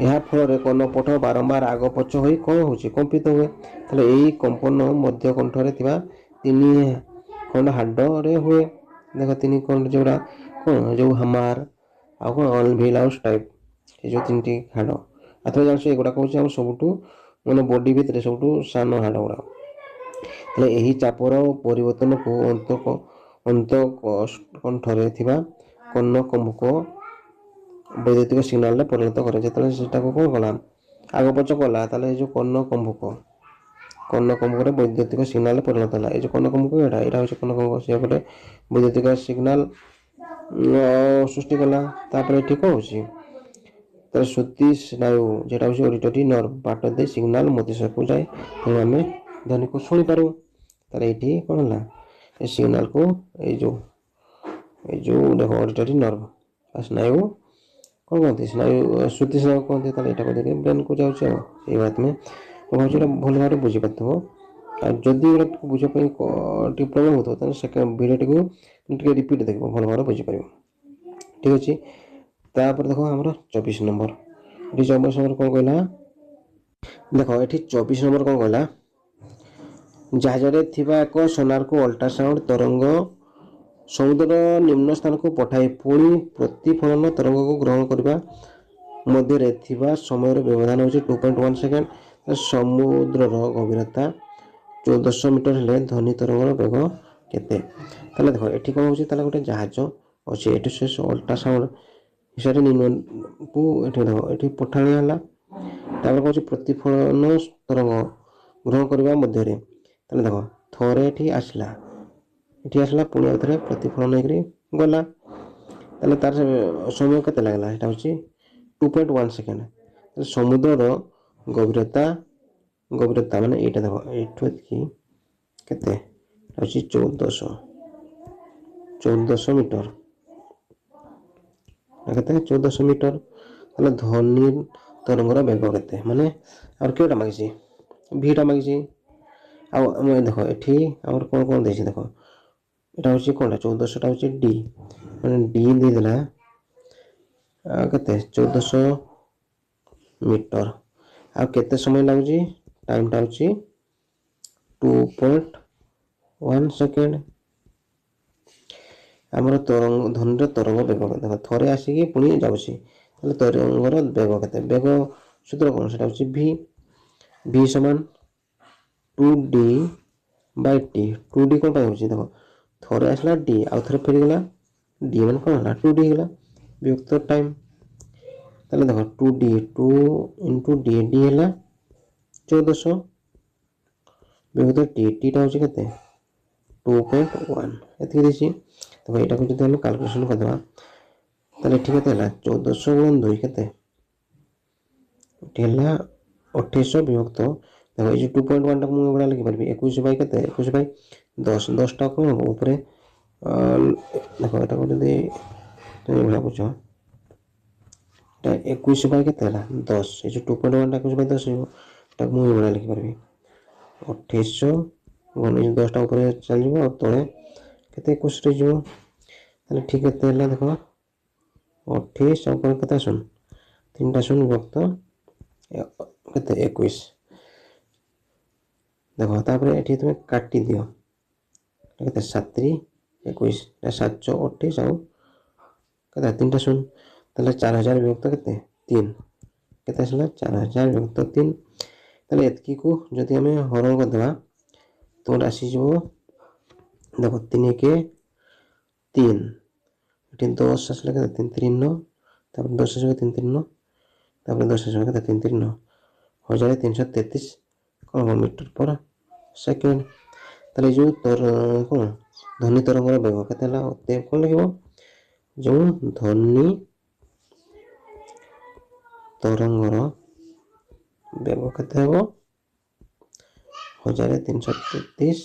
ଏହା ଫଳରେ କର୍ଣ୍ଣପଟ ବାରମ୍ବାର ଆଗ ପଛ ହୋଇ କ'ଣ ହେଉଛି, କମ୍ପିତ ହୁଏ। ତାହେଲେ ଏଇ କମ୍ପନ ମଧ୍ୟ କଣ୍ଠରେ ଥିବା 3 ଖଣ୍ଡ ହାଡ଼ରେ ହୁଏ। ଦେଖ 3 ଖଣ୍ଡ ଯେଉଁଗୁଡ଼ା କ'ଣ, ଯେଉଁ ହାମାର, ଆଉ କ'ଣ ଅଲଭିଲ୍ ଆଉ ଷ୍ଟାଇପ୍, ଏ ଯେଉଁ 3ଟି ହାଡ଼। ଆଥରେ ଜାଣିଛୁ, ଏଗୁଡ଼ାକ ହେଉଛି ଆମର ସବୁଠୁ ମାନେ ବଡି ଭିତରେ ସବୁଠୁ ସାନ ହାଡ଼ ଗୁଡ଼ାକ। ତାହେଲେ ଏହି ଚାପର ପରିବର୍ତ୍ତନକୁ ଅନ୍ତଃକଣ୍ଠରେ ଥିବା କର୍ଣ୍ଣକମ୍ପକ ବୈଦ୍ୟୁତିକ ସିଗ୍ନାଲରେ ପରିଣତ କରେ। ଯେତେବେଳେ ସେଟାକୁ କ'ଣ କଲା, ଆଗ ପଛ କଲା, ତାହେଲେ ଏଇ ଯେଉଁ କର୍ଣ୍ଣକମ୍ପକ କର୍ଣ୍ଣକମ୍ପକରେ ବୈଦ୍ୟୁତିକ ସିଗ୍ନାଲ ପରିଣତ ହେଲା। ଏ ଯେଉଁ କର୍ଣ୍ଣକମ୍ପକ ଏଇଟା ହେଉଛି କର୍ଣ୍ଣକମ୍ପକ, ସେ ଗୋଟେ ବୈଦ୍ୟୁତିକ ସିଗ୍ନାଲ ସୃଷ୍ଟି କଲା। ତାପରେ ଏଠି କ'ଣ ହେଉଛି, ତାର ଶ୍ରୁତି ସ୍ନାୟୁ যেটা ହେଉଛି ଅଡିଟୋରୀ ନର୍ଭ ବାଟ ଦେଇ ସିଗ୍ନାଲ ମସ୍ତିଷ୍କକୁ ଯାଏ, ତେଣୁ ଆମେ ଧ୍ୱନିକୁ ଶୁଣିପାରୁ। ତାହେଲେ ଏଇଠି କ'ଣ ହେଲା, ଏ ସିଗ୍ନାଲକୁ ଏଇ ଯେଉଁ ଦେଖ ଅଡିଟୋରୀ ନର୍ଭ ସ୍ନାୟୁ କ'ଣ କହନ୍ତି, ସ୍ନାୟୁ ଶ୍ରୁତି ସ୍ନାୟୁ କହନ୍ତି। ତାହେଲେ ଏଇଟା କରିକି ବ୍ରେନ୍କୁ ଯାଉଛି। ଆଉ ଏଇଭଳିଆ ତୁମେ ମୁଁ ଭାବୁଛି ଏଇଟା ଭଲ ଭାବରେ ବୁଝିପାରିଥିବ। ଆଉ ଯଦି ଏଇଟା ବୁଝିବା ପାଇଁ ଟିକେ ପ୍ରୋବ୍ଲେମ୍ ହେଉଥିବ, ତାହେଲେ ସେକେଣ୍ଡ ଭିଡ଼ିଓଟିକୁ ଟିକେ ରିପିଟ୍ ଦେଖିବ, ଭଲ ଭାବରେ ବୁଝିପାରିବ। ଠିକ୍ ଅଛି। ତାପରେ ଦେଖ ଆମର 24 ନମ୍ବର। ଏଠି 24 ନମ୍ବର କ'ଣ କହିଲା, ଦେଖ ଏଠି 24 ନମ୍ବର କ'ଣ କହିଲା, ଜାହାଜରେ ଥିବା ଏକ ସୋନାରକୁ ଅଲ୍ଟ୍ରାସାଉଣ୍ଡ ତରଙ୍ଗ ସମୁଦ୍ରର ନିମ୍ନ ସ୍ଥାନକୁ ପଠାଇ ପୁଣି ପ୍ରତିଫଳନ ତରଙ୍ଗକୁ ଗ୍ରହଣ କରିବା ମଧ୍ୟରେ ଥିବା ସମୟର ବ୍ୟବଧାନ ହେଉଛି 2.1 ସେକେଣ୍ଡ। ସମୁଦ୍ରର ଗଭୀରତା 1400 ମିଟର ହେଲେ ଧ୍ୱନି ତରଙ୍ଗର ବେଗ କେତେ? ତାହେଲେ ଦେଖ ଏଠି କ'ଣ ହେଉଛି, ତାହେଲେ ଗୋଟେ ଜାହାଜ ଅଛି, ଏଠି ସେ ଅଲ୍ଟ୍ରାସାଉଣ୍ଡ ହିସାବରେ ନିମ୍ନକୁ ଏଠି ଦେଖ ଏଠି ପଠାଣି ହେଲା। ତାପରେ କହୁଛି ପ୍ରତିଫଳନ ତରଙ୍ଗ ଗ୍ରହଣ କରିବା ମଧ୍ୟରେ, ତାହେଲେ ଦେଖ ଥରେ ଏଠି ଆସିଲା ପୁଣି ଆଉ ଥରେ ପ୍ରତିଫଳନ ହେଇକରି ଗଲା। ତାହେଲେ ତାର ସମୟ କେତେ ଲାଗିଲା, ଏଇଟା ହେଉଛି 2.1 ସେକେଣ୍ଡ। ତାହେଲେ ସମୁଦ୍ରର ଗଭୀରତା ମାନେ ଏଇଟା ଦେଖ ଏଇଠୁ ଏତିକି କେତେ ହେଉଛି 1400 ମିଟର, କେତେ 1400 ମିଟର। ତାହେଲେ ଧ୍ୱନି ତରଙ୍ଗର ବେଗ କେତେ, ମାନେ ଆଉ କେଉଁଟା ମାଗିଛି, ଭିଟା ମାଗିଛି। ଆଉ ଆମେ ଦେଖ ଏଠି ଆମର କ'ଣ ଦେଇଛି, ଦେଖ ଏଇଟା ହେଉଛି କ'ଣଟା 1400ଟା ହେଉଛି ଡି, ମାନେ ଡି ଦେଇଦେଲା କେତେ 1400 ମିଟର। ଆଉ କେତେ ସମୟ ଲାଗୁଛି, ଟାଇମଟା ହେଉଛି 2.1 ସେକେଣ୍ଡ। ଆମର ଧ୍ୱନିର ତରଙ୍ଗ ବେଗ ଦେଖ ଥରେ ଆସିକି ପୁଣି ଯାଉଛି, ତାହେଲେ ତରଙ୍ଗର ବେଗ କେତେ, ବେଗ ସୂତ୍ର କ'ଣ, ସେଟା ହେଉଛି ଭି ସମାନ 2D/T। 2D କ'ଣ ପାଇଁ ହେଉଛି, ଦେଖ ଥରେ ଆସିଲା ଡି, ଆଉ ଥରେ ଫେରିଗଲା ଡି, ମାନେ କ'ଣ ହେଲା 2D ହେଇଗଲା, ବିଭକ୍ତ ଟାଇମ୍। ତାହେଲେ ଦେଖ 2D 2 × ଡି ହେଲା 1400 ବିଭକ୍ତ ଟିଟା ହେଉଛି କେତେ 2.1, ଏତିକି ଦେଇଛି। ଦେଖ ଏଇଟାକୁ ଯଦି ଆମେ କାଲକୁଲେସନ୍ କରିଦେବା, ତାହେଲେ ଏଠି କେତେ ହେଲା 1400 × 2 କେତେ, ଏଠି ହେଲା 2800 ବିଭକ୍ତ, ଦେଖ ଏଇ ଯେଉଁ 2.1ଟାକୁ ମୁଁ ଏଭଳିଆ ଲେଖିପାରିବି 21 କେତେ 21/10, 10ଟା କ'ଣ ହେବ ଉପରେ, ଦେଖ ଏଟାକୁ ଯଦି ଏଭଳିଆ ବୁଝ, এটা 21 କେତେ ହେଲା 10, ଏ ଯେଉଁ 2.1ଟା 21/10 ହେବ, ଏଟାକୁ ମୁଁ ଏଭଳିଆ ଲେଖିପାରିବି 2800 10ଟା ଉପରେ ଚାଲିଯିବ, ଆଉ ତଳେ କେତେ 21 ରହିଯିବ। ତାହେଲେ ଠିକ୍ କେତେ ହେଲା, ଦେଖ 28 ଆଉ କେତେ ଶୂନ, 3ଟା ଶୂନ ବିଭକ୍ତ କେତେ 21। ଦେଖ ତାପରେ ଏଠି ତୁମେ କାଟିଦିଅ, କେତେ 7×21, 728 ଆଉ କେତେ 3ଟା ଶୂନ, ତାହେଲେ 4000 ବିଭକ୍ତ କେତେ 3, କେତେ ଆସିଲା 4000 ବିଭକ୍ତ 3। ତାହେଲେ ଏତିକିକୁ ଯଦି ଆମେ ହରଣ କରିଦେବା, ତୁମର ଆସିଯିବ ଦେଖ 3×1 3, ଏଠି 10 ଆସିଲା କେତେ 3×3 = 9, ତାପରେ 10 ଆସିବ 3×3 = 9, ତାପରେ 10 ଆସିବ କେତେ 3×3 = 9, 1333 କ'ଣ ହେବ ମିଟର ପର ସେକେଣ୍ଡ। ତାହେଲେ ଯେଉଁ କ'ଣ ଧ୍ୱନି ତରଙ୍ଗର ବେଗ କେତେ ହେଲା, କ'ଣ ଲେଖିବ, ଯେଉଁ ଧ୍ୱନି ତରଙ୍ଗର ବେଗ କେତେ ହେବ 1333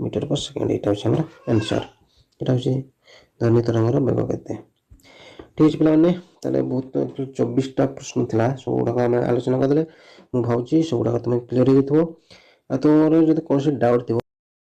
ମିଟର ପର ସେକେଣ୍ଡ। ଏଇଟା ହେଉଛି ଆମର ଆନ୍ସର୍, ଏଇଟା ହେଉଛି ଧ୍ୱନି ତରଙ୍ଗର ବେଗ କେତେ। ଠିକ୍ ଅଛି ପିଲାମାନେ, ତାହେଲେ ବହୁତ 24ଟା ପ୍ରଶ୍ନ ଥିଲା, ସବୁଗୁଡ଼ାକ ଆମେ ଆଲୋଚନା କରିଦେଲେ। ମୁଁ ଭାବୁଛି ସବୁଗୁଡ଼ାକ ତୁମେ କ୍ଲିୟର ହେଇଯାଇଥିବ। ଆଉ ତୁମର ଯଦି କୌଣସି ଡାଉଟ୍ ଥିବ